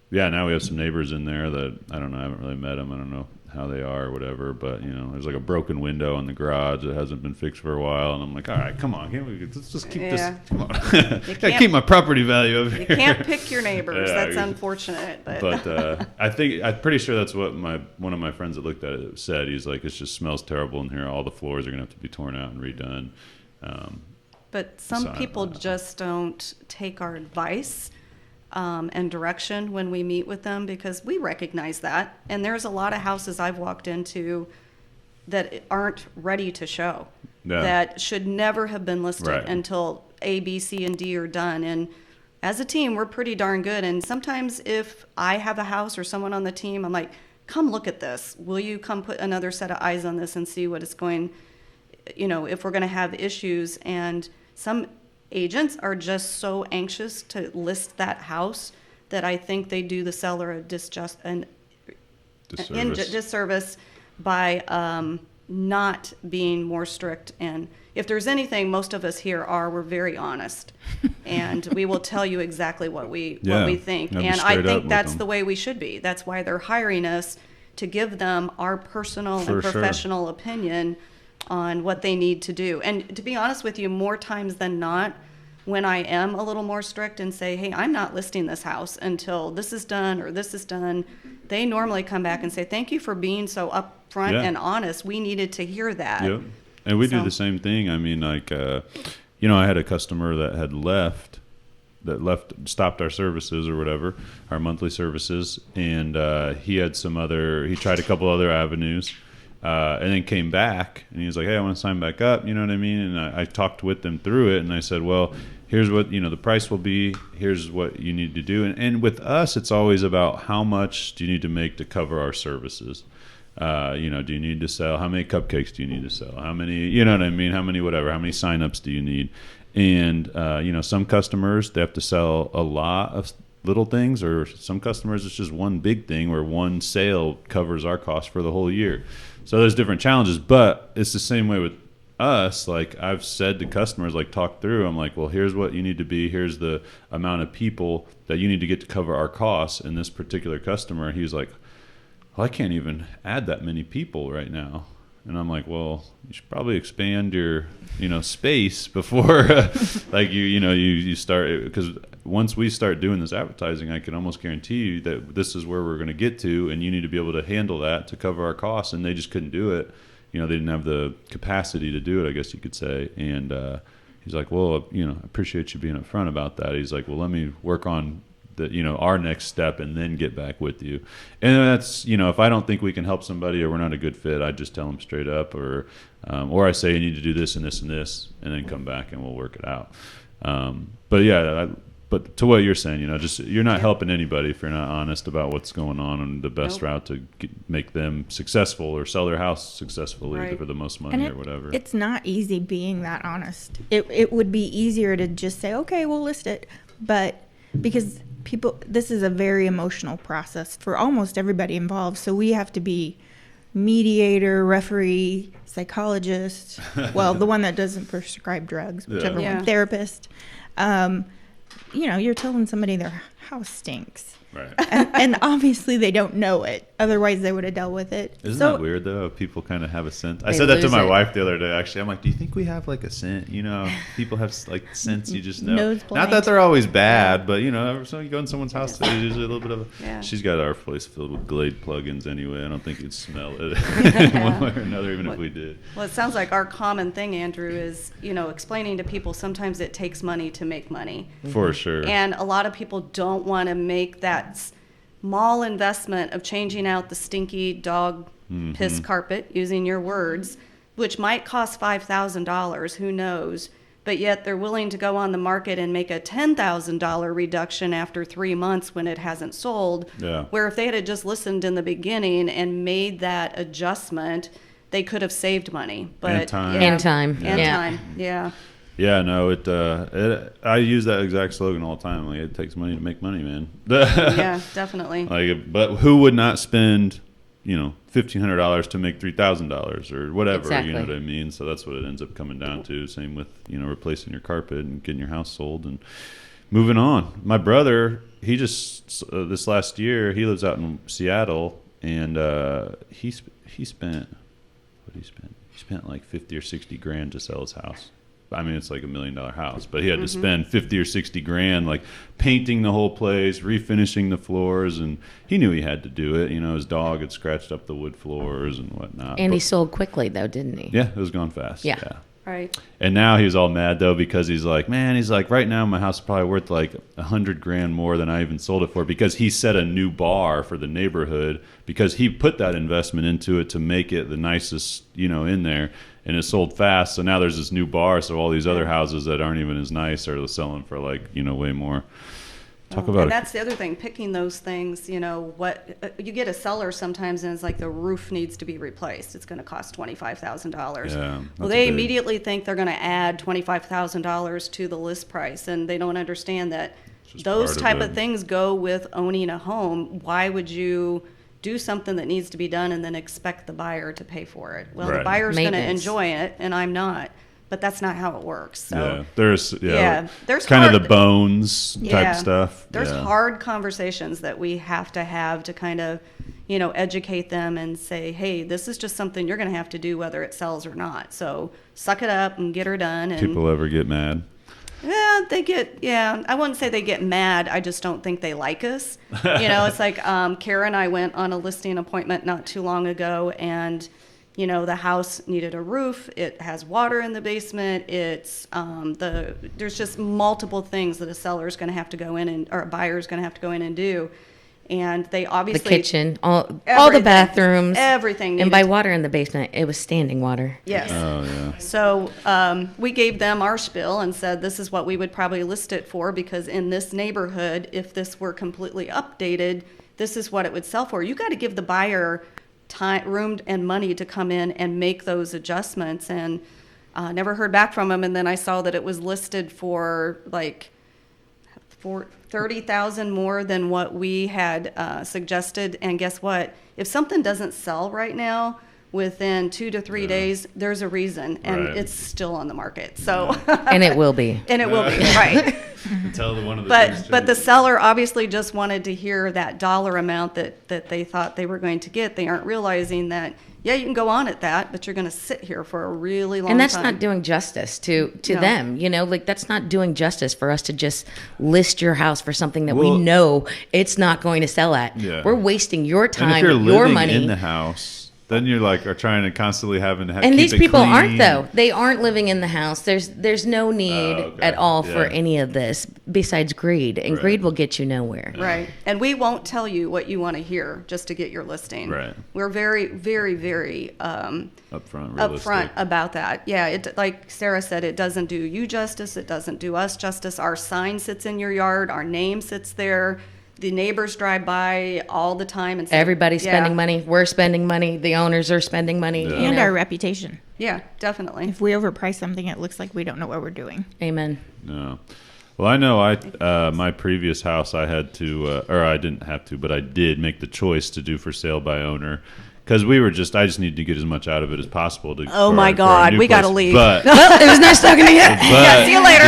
yeah, now we have some neighbors in there that, I don't know, I haven't really met them. I don't know how they are or whatever, but, you know, there's like a broken window in the garage that hasn't been fixed for a while, and I'm like, all right, come on, let's just keep this, come on. Gotta keep my property value over here. You can't pick your neighbors. Yeah, That's unfortunate. But I'm pretty sure that's what one of my friends that looked at it said. He's like, it just smells terrible in here. All the floors are going to have to be torn out and redone. But some people just don't take our advice and direction when we meet with them, because we recognize that. And there's a lot of houses I've walked into that aren't ready to show, that should never have been listed until A, B, C, and D are done. And as a team, we're pretty darn good. And sometimes if I have a house or someone on the team, I'm like, come look at this. Will you come put another set of eyes on this and see what it's going, you know, if we're going to have issues. And some agents are just so anxious to list that house that I think they do the seller a disservice by not being more strict. And if there's anything, most of us here we're very honest, and we will tell you exactly what we think. And I think that's the way we should be. That's why they're hiring us, to give them our personal and professional opinion on what they need to do. And to be honest with you, more times than not, when I am a little more strict and say, hey, I'm not listing this house until this is done or this is done, they normally come back and say, thank you for being so upfront and honest. We needed to hear that. Yeah. And we do the same thing. I mean, like, you know, I had a customer that had stopped our services or whatever, our monthly services. And he tried a couple other avenues. And then came back, and he was like, hey, I want to sign back up, you know what I mean? And I talked with them through it, and I said, well, here's what, you know, the price will be, here's what you need to do. And with us, it's always about how much do you need to make to cover our services. You know, do you need to sell? How many cupcakes do you need to sell? How many, you know what I mean? How many signups do you need? And, you know, some customers, they have to sell a lot of little things, or some customers, it's just one big thing where one sale covers our cost for the whole year. So there's different challenges, but it's the same way with us. Like, I've said to customers, like, talk through, I'm like, well, here's what you need to be. Here's the amount of people that you need to get to cover our costs. And this particular customer, he's like, well, I can't even add that many people right now. And I'm like, well, you should probably expand your, you know, space before, like, you start, because once we start doing this advertising, I can almost guarantee you that this is where we're going to get to, and you need to be able to handle that to cover our costs. And they just couldn't do it. You know, they didn't have the capacity to do it, I guess you could say. And he's like, well, you know, I appreciate you being upfront about that. He's like, well, let me work on our next step and then get back with you. And that's, you know, if I don't think we can help somebody or we're not a good fit, I just tell them straight up, or I say you need to do this and this and this, and then come back and we'll work it out. But yeah, but to what you're saying, you know, just, you're not helping anybody if you're not honest about what's going on and the best route to make them successful or sell their house successfully for the most money or whatever. It's not easy being that honest. It would be easier to just say, okay, we'll list it. But because this is a very emotional process for almost everybody involved. So we have to be mediator, referee, psychologist. Well, the one that doesn't prescribe drugs, whichever one, therapist. You know, you're telling somebody their house stinks. Right. And obviously they don't know it. Otherwise they would have dealt with it. Isn't So that weird though? People kind of have a scent. I They said that to lose my it. wife the other day. Actually, I'm like, do you think we have like a scent? You know, people have like scents you just know. Nose Not blind. that they're always bad, but you know, every time you go in someone's house, there's usually a little bit of a. Yeah. She's got our place filled with Glade plugins anyway. I don't think you'd smell it one way or another, even if we did. Well, it sounds like our common thing, Andrew, is, explaining to people sometimes it takes money to make money. For sure. And a lot of people don't want to make that small investment of changing out the stinky dog piss carpet, using your words, which might cost $5,000, who knows, but yet they're willing to go on the market and make a $10,000 reduction after 3 months when it hasn't sold. Yeah. Where if they had just listened in the beginning and made that adjustment, they could have saved money. But And time. yeah. And time. And Yeah. time. Yeah. Yeah, no, I use that exact slogan all the time. Like, it takes money to make money, man. Yeah, definitely. But who would not spend, $1,500 to make $3,000 or whatever? Exactly. You know what I mean? So that's what it ends up coming down to. Same with replacing your carpet and getting your house sold and moving on. My brother, he just this last year, he lives out in Seattle, and he spent what did he spend? He spent like 50 or 60 grand to sell his house. I mean, it's like $1 million house, but he had to spend 50 or 60 grand, like painting the whole place, refinishing the floors, and he knew he had to do it. His dog had scratched up the wood floors and whatnot. And he But- sold quickly, though, didn't he? yeah, it was gone fast. Yeah. Right. And now he's all mad though because he's like, right now my house is probably worth like 100 grand more than I even sold it for, because he set a new bar for the neighborhood because he put that investment into it to make it the nicest, in there, and it sold fast. So now there's this new bar. So all these other houses that aren't even as nice are selling for like, way more. Talk about And it. that's the other thing, picking those things, what you get a seller sometimes and it's like the roof needs to be replaced. It's going to cost $25,000. Yeah, Well, that's they big. immediately think they're going to add $25,000 to the list price, and they don't understand that just those part of type it. of things go with owning a home. Why would you do something that needs to be done and then expect the buyer to pay for it? Well, the Right. buyer's going to Maintenance. enjoy it, and I'm not. But that's not how it works. So there's there's kind of hard- the bones type stuff. There's yeah. hard conversations that we have to kind of, educate them and say, hey, this is just something you're going to have to do whether it sells or not. So suck it up and get her done. And People ever get mad? I wouldn't say they get mad. I just don't think they like us. It's like Kara and I went on a listing appointment not too long ago, and the house needed a roof. It has water in the basement. It's there's just multiple things that a seller's going to have to go in or a buyer's going to have to go in and do. And they The obviously kitchen, all the Everything. bathrooms. Everything And by needed- water in the basement, it was standing water. Yes. Oh yeah. So we gave them our spiel and said this is what we would probably list it for, because in this neighborhood, if this were completely updated, this is what it would sell for. You got to give the buyer time, room, and money to come in and make those adjustments. And never heard back from them. And then I saw that it was listed for like $30,000 more than what we had suggested. And guess what? If something doesn't sell right now, within 2 to 3 days, there's a reason, and Right. it's still on the market. So, And it will be. and it will be right. Tell one of the But the seller obviously just wanted to hear that dollar amount that they thought they were going to get. They aren't realizing that, yeah, you can go on at that, but you're going to sit here for a really long time. And that's not doing justice to No. them, that's not doing justice for us to just list your house for something that Well- we know it's not going to sell at. Yeah. We're wasting your And if time, you're your living money. in the house, then you're like are trying to constantly having to have And keep these it people aren't clean. though. They aren't living in the house. There's no need okay. at all for Yeah. any of this besides greed, and Right. greed will get you nowhere. Right. And we won't tell you what you want to hear just to get your listing. Right. We're very, very, very Upfront, realistic. upfront about that. Yeah, it, like Sarah said, it doesn't do you justice. It doesn't do us justice. Our sign sits in your yard. Our name sits there. The neighbors drive by all the time and say, Everybody's yeah, spending money. We're spending money. The owners are spending money. Yeah. you And know. our reputation. Yeah, definitely. If we overprice something, it looks like we don't know what we're doing. Amen. No. Well, I know my previous house I had to, or I didn't have to, but I did make the choice to do for sale by owner. because I just needed to get as much out of it as possible. Oh my God, we got to leave. But, Well, it was nice talking to you. but See you later.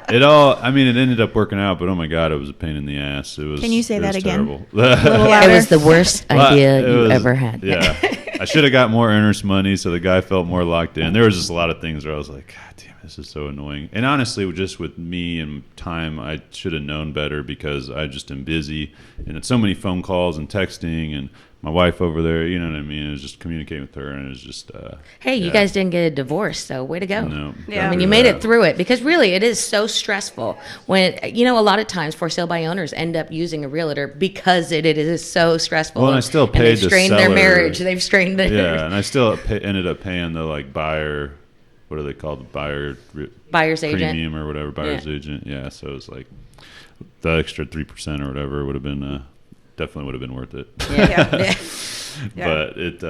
it ended up working out, but oh my God, it was a pain in the ass. It was. Can you say that again? Terrible. A little louder. It was the worst idea you ever had. Yeah. I should have got more earnest money so the guy felt more locked in. There was just a lot of things where I was like, God damn, this is so annoying. And honestly, just with me and time, I should have known better because I just am busy. And it's so many phone calls and texting and my wife over there, you know what I mean? It was just communicating with her and it was just... hey, you guys didn't get a divorce, so way to go. No. Yeah. I mean, you made it through it because really it is so stressful when, a lot of times for sale by owners end up using a realtor because it is so stressful. Well, and I still paid they've the strained seller. their marriage. They've strained their... Yeah, and I still ended up paying the buyer... What are they called? Buyer's agent. Premium or whatever, buyer's agent. Yeah, so it was like the extra 3% or whatever would have been... definitely would have been worth it. Yeah. But it,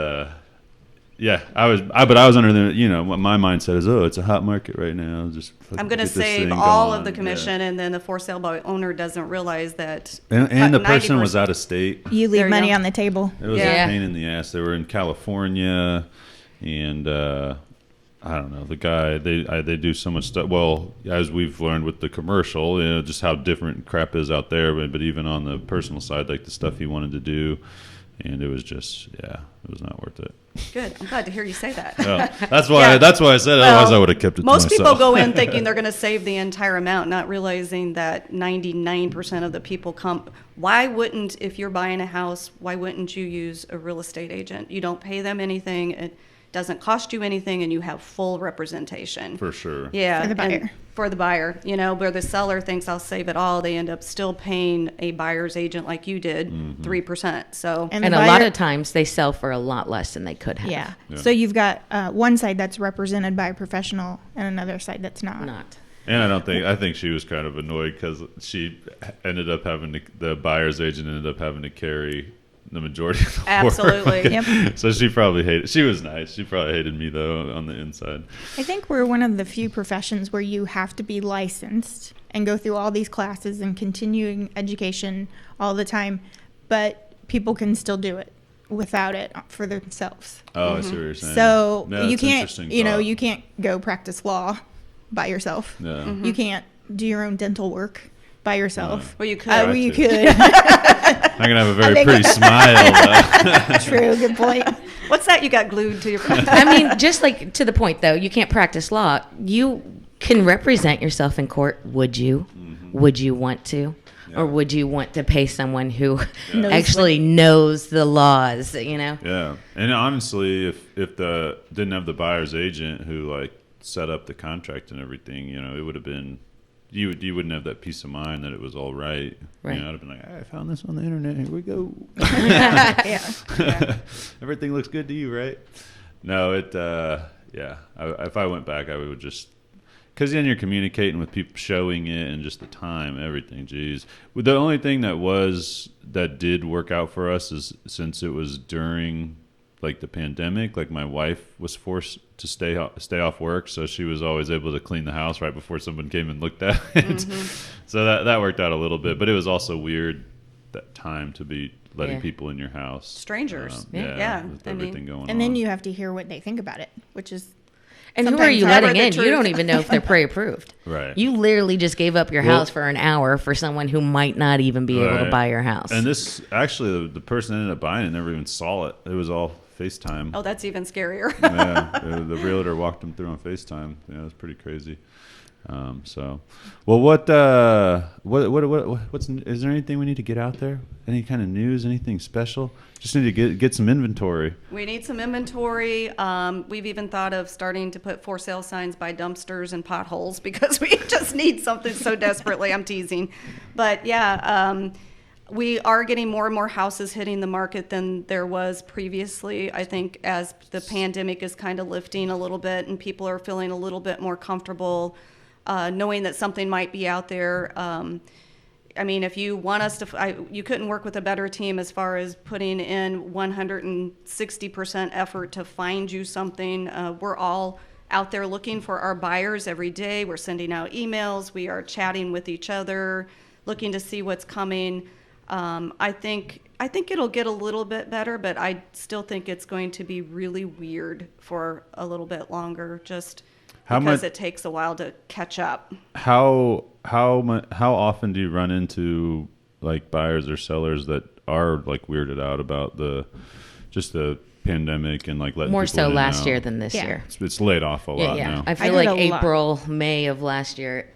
I was under the, my mindset is, it's a hot market right now. Just I'm going to save all of the commission, and then the for sale by owner doesn't realize that. And the person was out of state. You leave money on the table. It was a pain in the ass. They were in California, and I don't know, the guy, they do so much stuff. Well, as we've learned with the commercial, just how different crap is out there, but even on the personal side, like the stuff he wanted to do, and it was just, it was not worth it. Good. I'm glad to hear you say that. That's why I said it. Well, Otherwise, I would have kept it to myself. Most people go in thinking they're going to save the entire amount, not realizing that 99% of the people come. Why wouldn't, if you're buying a house, why wouldn't you use a real estate agent? You don't pay them anything. It doesn't cost you anything, and you have full representation. For sure. Yeah. For the buyer. For the buyer, where the seller thinks I'll save it all, they end up still paying a buyer's agent like you did, 3%. So and a lot of times they sell for a lot less than they could have. Yeah. So you've got one side that's represented by a professional and another side that's not. And I think she was kind of annoyed because she ended up the buyer's agent ended up having to carry the majority of the Absolutely. work. Yep. So she probably hated. She was nice. She probably hated me though on the inside. I think we're one of the few professions where you have to be licensed and go through all these classes and continuing education all the time, but people can still do it without it for themselves. Oh, I see what you're saying. So Yeah, you can't, interesting you can't go practice law by yourself. Yeah. You can't do your own dental work by yourself. Well, you could. Well, you could. I'm gonna have a very pretty smile. True. Good point. What's that you got glued to your I mean, just like to the point though, you can't practice law. You can represent yourself in court. Would you? Mm-hmm. Would you want to? Yeah. Or would you want to pay someone who actually knows the laws, Yeah. And honestly, if didn't have the buyer's agent who set up the contract and everything, it would have been, you wouldn't have that peace of mind that it was all right. I'd have been like, I found this on the internet. Here we go. Yeah. Everything looks good to you, right? No, if I went back, I would just, because then you're communicating with people, showing it, and just the time, everything. Geez, the only thing that did work out for us is since it was during the pandemic, my wife was forced to stay off work, so she was always able to clean the house right before someone came and looked at it. Mm-hmm. So that worked out a little bit, but it was also weird that time to be letting people in your house, strangers. With everything going on. And then you have to hear what they think about it, which is. And who are you letting in? You don't even know if they're pre-approved. Right. You literally just gave up your house for an hour for someone who might not even be able to buy your house. And this, actually, the person that ended up buying it never even saw it. It was all FaceTime. Oh, that's even scarier. The realtor walked them through on FaceTime. Yeah, it was pretty crazy. What's is there anything we need to get out there? Any kind of news? Anything special? Just need to get some inventory. We need some inventory. We've even thought of starting to put for sale signs by dumpsters and potholes because we just need something so desperately. I'm teasing, but we are getting more and more houses hitting the market than there was previously. I think as the pandemic is kind of lifting a little bit and people are feeling a little bit more comfortable knowing that something might be out there. If you want us to, you couldn't work with a better team as far as putting in 160% effort to find you something. We're all out there looking for our buyers every day. We're sending out emails. We are chatting with each other, looking to see what's coming. I think I think it'll get a little bit better, but I still think it's going to be really weird for a little bit longer, just because it takes a while to catch up. How often do you run into like buyers or sellers that are like weirded out about the pandemic and like letting more people so in last now? year than this year. It's laid off a lot now. I feel like April, May of last year,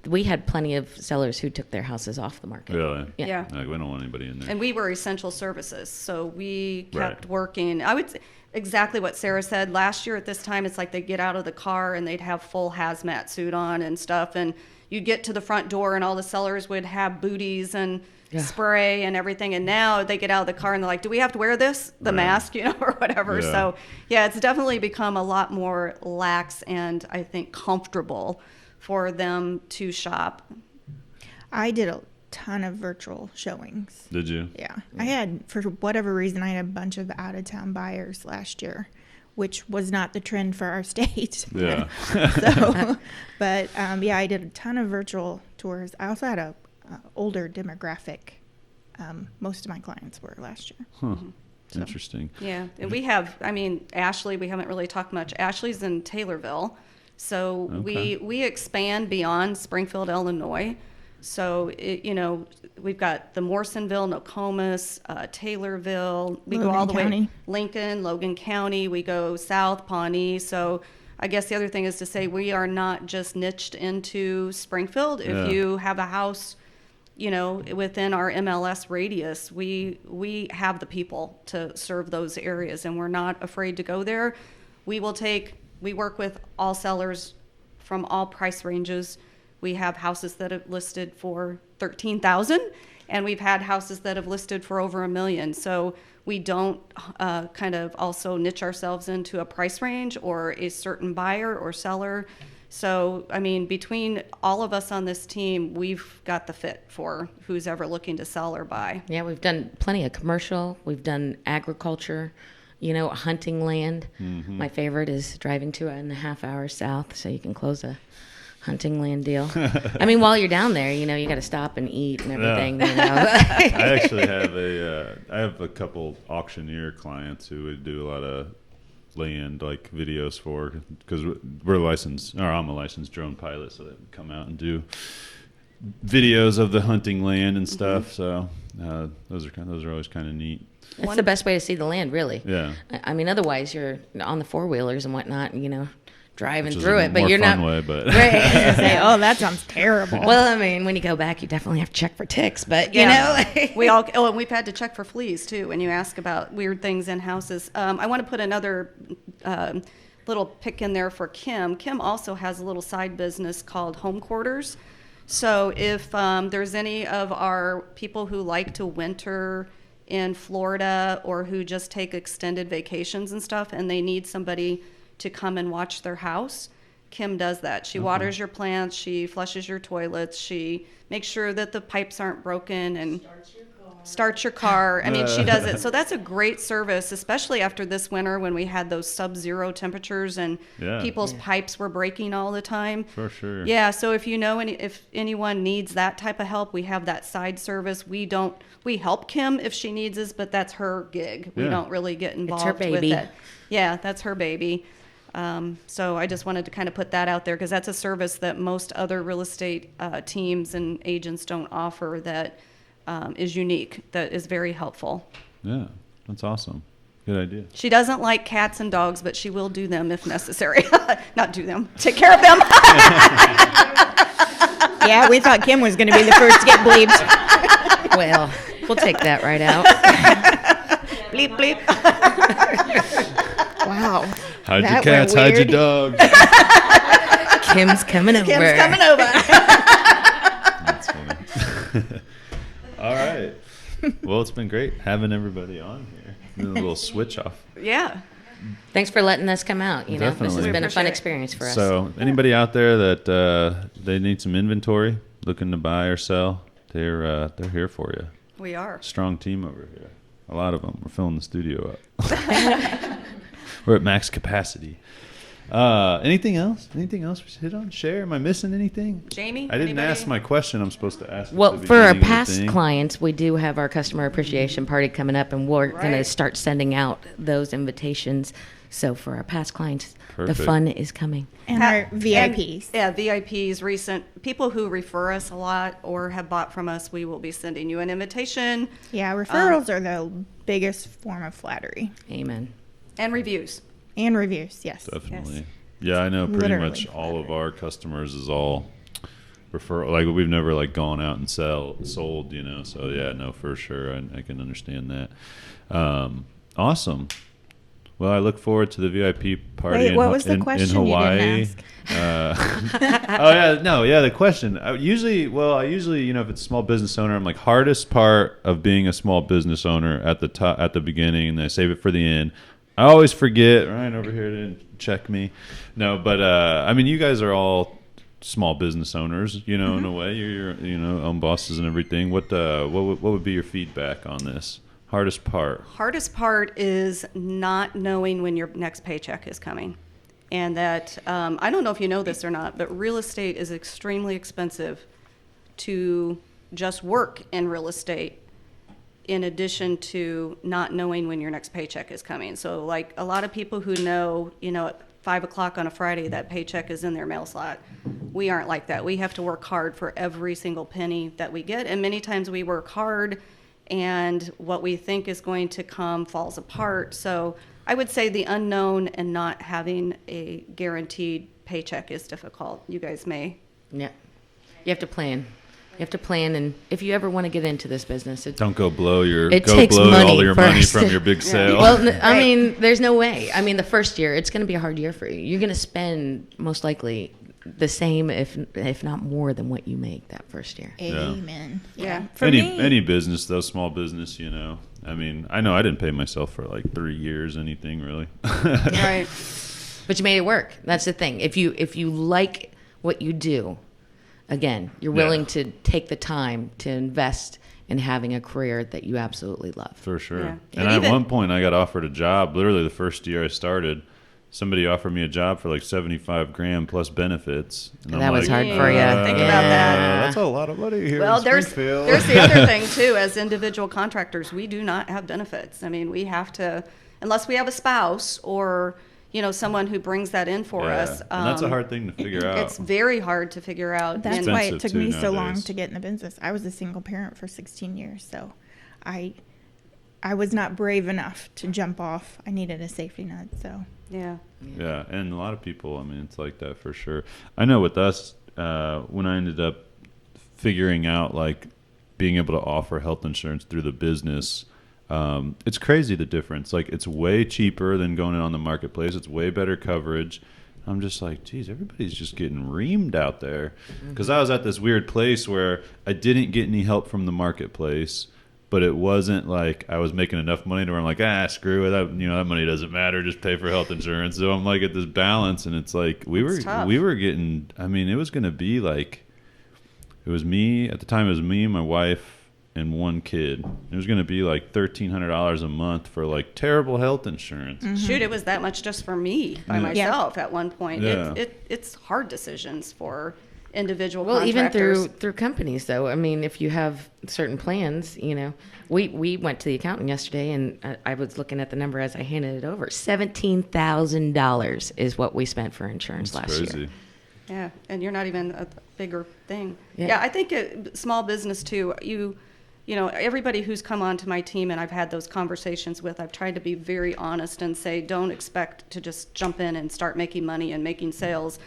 we had plenty of sellers who took their houses off the market. Really? Yeah. Like we don't want anybody in there. And we were essential services, so we kept working. I would say exactly what Sarah said. Last year at this time, it's like they'd get out of the car and they'd have full hazmat suit on and stuff, and you'd get to the front door and all the sellers would have booties and spray and everything, and now they get out of the car and they're like, do we have to wear this, the mask, or whatever. So it's definitely become a lot more lax and I think comfortable for them to shop. I did a ton of virtual showings. Did you? Yeah. I had, for whatever reason, I had a bunch of out-of-town buyers last year, which was not the trend for our state. Yeah. But I did a ton of virtual tours. I also had a older demographic. Most of my clients were last year. Huh. Interesting. Yeah, and we have, Ashley, we haven't really talked much. Ashley's in Taylorville. So we expand beyond Springfield, Illinois. So, we've got the Morrisonville, Nokomis, Taylorville. We go all the way Lincoln, Logan County. We go south, Pawnee. So I guess the other thing is to say we are not just niched into Springfield. If you have a house, within our MLS radius, we have the people to serve those areas, and we're not afraid to go there. We work with all sellers from all price ranges. We have houses that have listed for $13,000, and we've had houses that have listed for over $1 million. So we don't kind of also niche ourselves into a price range or a certain buyer or seller. So, between all of us on this team, we've got the fit for who's ever looking to sell or buy. Yeah, we've done plenty of commercial. We've done agriculture. Hunting land. Mm-hmm. My favorite is driving 2.5 hours south so you can close a hunting land deal. While you're down there, you got to stop and eat and everything. I actually have a couple auctioneer clients who would do a lot of land like videos for, because I'm a licensed drone pilot, so they would come out and do videos of the hunting land and stuff. Mm-hmm. So those are always kind of neat. That's the best way to see the land, really. Yeah. Otherwise you're on the four-wheelers and whatnot, driving Which through it, but you're not. Way, but right. That sounds terrible. Well, when you go back, you definitely have to check for ticks, but we've had to check for fleas too. When you ask about weird things in houses, I want to put another little pick in there for Kim. Kim also has a little side business called Home Quarters. So if there's any of our people who like to winter in Florida or who just take extended vacations and stuff, and they need somebody to come and watch their house, Kim does that. She waters your plants, she flushes your toilets, she makes sure that the pipes aren't broken, and starts your car. She does it. So that's a great service, especially after this winter when we had those sub-zero temperatures and people's pipes were breaking all the time. For sure. Yeah, so if if anyone needs that type of help, we have that side service. We help Kim if she needs us, but that's her gig. We don't really get involved with it. Yeah, that's her baby. So I just wanted to kind of put that out there because that's a service that most other real estate teams and agents don't offer that is unique, that is very helpful. Yeah, that's awesome. Good idea. She doesn't like cats and dogs, but she will do them if necessary. Not do them, take care of them. Yeah, we thought Kim was going to be the first to get bleeped. Well, we'll take that right out. Bleep, bleep. Wow. Hide your cats, hide your dogs. Kim's coming over. Kim's coming over. That's funny. All right. Well, it's been great having everybody on here. A little switch off. Yeah. Than's for letting us come out. This Definitely. has been a fun experience for us. So anybody out there that they need some inventory, looking to buy or sell, they're here for you. We are. Strong team over here. A lot of them. We're filling the studio up. We're at max capacity. Anything else? Anything else we should hit on? Share? Am I missing anything? Jamie? I didn't anybody? ask my question I'm supposed to ask. Well, at the for our beginning of the past thing. clients, we do have our customer appreciation party coming up, and we're going to Right. start sending out those invitations. So for our past clients, Perfect. the fun is coming. And our VIPs. Yeah, VIPs, recent people who refer us a lot or have bought from us, we will be sending you an invitation Yeah, referrals are the biggest form of flattery. Amen. and reviews. And reviews, yes. Definitely. Yes. Yeah, I know pretty Literally much all of our customers is all referral. Like we've never like gone out and sold, you know. So yeah, no, for sure. I can understand that. Awesome. Well, I look forward to the VIP party Wait, in, what was the in question you Hawaii. didn't The question. I usually, you know, if it's a small business owner, I'm like, hardest part of being a small business owner at the top, at the beginning, and I save it for the end. I always forget. Ryan over here didn't check me. No, but I mean, you guys are all small business owners, you know, in a way. You're you know, own bosses and everything. What would be your feedback on this? Hardest part. Hardest part is not knowing when your next paycheck is coming. And that, I don't know if you know this or not, but real estate is extremely expensive to just work in real estate, in addition to not knowing when your next paycheck is coming. So like a lot of people who know, you know, at 5 o'clock on a Friday, that paycheck is in their mail slot. We aren't like that. We have to work hard for every single penny that we get. And many times we work hard and what we think is going to come falls apart. So I would say the unknown and not having a guaranteed paycheck is difficult. You guys may. Yeah. You have to plan. You have to plan, and if you ever want to get into this business, Don't go blow It takes all money your money first. from your big sale. Well, I mean, there's no way. I mean, the first year, it's going to be a hard year for you. You're going to spend most likely the same, if not more, than what you make that first year. Amen. Yeah. For any business though, small business, you know. I mean, I know I didn't pay myself for like 3 years, anything really. Right. But you made it work. That's the thing. If you like what you do, again, you're willing to take the time to invest in having a career that you absolutely love. For sure. Yeah. And at one point, I got offered a job. Literally, the first year I started, somebody offered me a job for like $75,000 plus benefits. And That was hard for you. Think about that. That's a lot of money here. Well, in there's Springfield. the other thing too. As individual contractors, we do not have benefits. I mean, we have to, unless we have a spouse or you know someone who brings that in for us. And that's a hard thing to figure out. It's very hard to figure out. That's And- why it Expensive took me too so long nowadays. to get in the business. I was a single parent for 16 years, so I was not brave enough to jump off. I needed a safety net, so. yeah. Yeah, and a lot of people, I mean, it's like that for sure. I know with us, when I ended up figuring out, like, being able to offer health insurance through the business, it's crazy the difference. Like, it's way cheaper than going on the marketplace. It's way better coverage. I'm just like, geez, everybody's just getting reamed out there. Because I was at this weird place where I didn't get any help from the marketplace, but it wasn't like I was making enough money to where I'm like, screw it, that money doesn't matter, just pay for health insurance. So I'm like at this balance, and it's like we tough. were getting. I mean, it was going to be like, it was me at the time. It was me, my wife, and one kid. It was going to be like $1,300 a month for like terrible health insurance. Shoot, it was that much just for me by Yeah. myself at one point. Yeah. It's hard decisions for individual Well, even contractors. through companies, though. I mean, if you have certain plans, you know, we went to the accountant yesterday, and I was looking at the number as I handed it over. $17,000 is what we spent for insurance It's last crazy. year. Yeah, and you're not even a bigger thing. Yeah. Yeah, I think small business too. You know, everybody who's come onto my team and I've had those conversations with, I've tried to be very honest and say, don't expect to just jump in and start making money and making sales.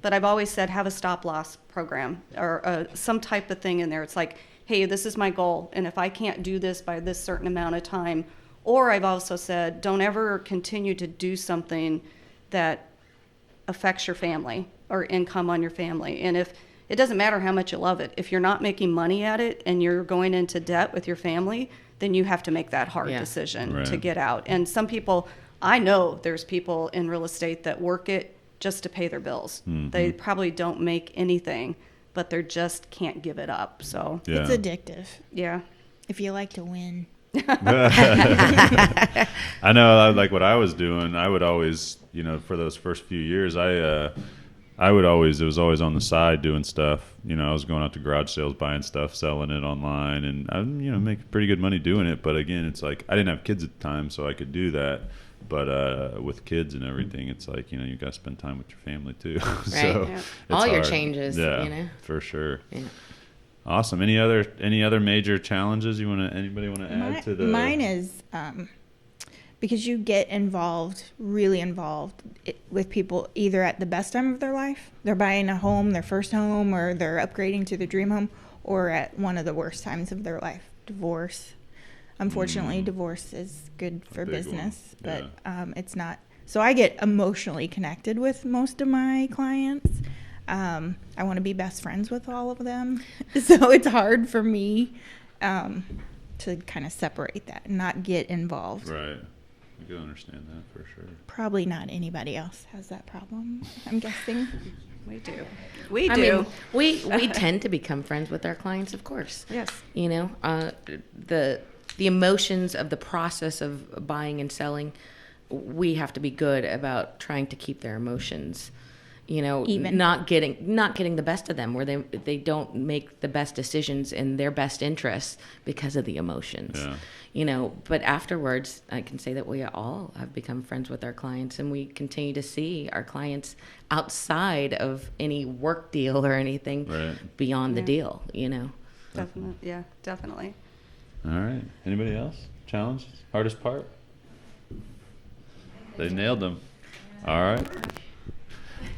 But I've always said, have a stop loss program or some type of thing in there. It's like, hey, this is my goal, and if I can't do this by this certain amount of time, or I've also said, don't ever continue to do something that affects your family or income on your family. And if it doesn't matter how much you love it, if you're not making money at it and you're going into debt with your family, then you have to make that hard decision Right. to get out. And some people, I know there's people in real estate that work it just to pay their bills. They probably don't make anything, but they just can't give it up. So Yeah. It's addictive yeah. if you like to win. I know, like what I was doing, I would always, you know, for those first few years, I would always, it was always on the side doing stuff. You know, I was going out to garage sales, buying stuff, selling it online, and I, you know, make pretty good money doing it. But again, it's like I didn't have kids at the time, so I could do that. But with kids and everything, it's like, you know, you got to spend time with your family too. Right. So Yeah. it's All your hard. changes, yeah, you know. for sure. Yeah. Awesome. Any other major challenges anybody want to add to the? Mine is because you get really involved with people either at the best time of their life, they're buying a home, their first home, or they're upgrading to the dream home, or at one of the worst times of their life, divorce. Unfortunately, divorce is good for business, but it's not. So I get emotionally connected with most of my clients. I want to be best friends with all of them. So it's hard for me to kind of separate that and not get involved. Right. I can understand that for sure. Probably not anybody else has that problem, I'm guessing. We do. We I do. mean, we tend to become friends with our clients, of course. Yes. You know, the emotions of the process of buying and selling, we have to be good about trying to keep their emotions, you know, Even. not getting the best of them, where they don't make the best decisions in their best interests because of the emotions. Yeah. You know, but afterwards, I can say that we all have become friends with our clients, and we continue to see our clients outside of any work deal or anything beyond the deal, you know. Definitely. Yeah, definitely. All right. Anybody else? Challenge? Hardest part? They nailed them. All right.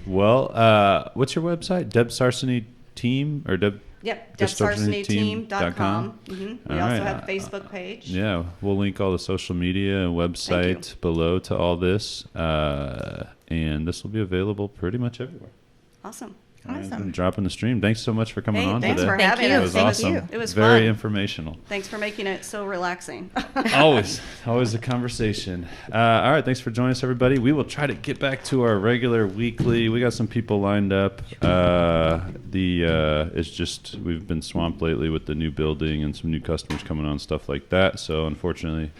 Well, what's your website? Deb Sarsany Team or Deb? Yep, DebSarsanyTeam.com. Mm-hmm. All We also right. have a Facebook page. Yeah, we'll link all the social media and website below to all this. And this will be available pretty much everywhere. Awesome. All right, Awesome. I'm dropping the stream. Thanks so much for coming on thanks today. for Thank having you. It us. was Thank awesome. you. It was very fun. informational. Thanks for making it so relaxing. always a conversation. All right, thanks for joining us, everybody. We will try to get back to our regular weekly. We got some people lined up. It's just we've been swamped lately with the new building and some new customers coming on, stuff like that. So unfortunately,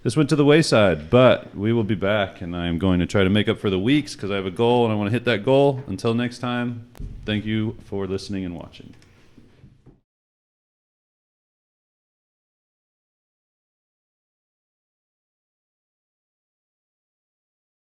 this went to the wayside. But we will be back, and I am going to try to make up for the weeks because I have a goal and I want to hit that goal. Until next time, thank you for listening and watching.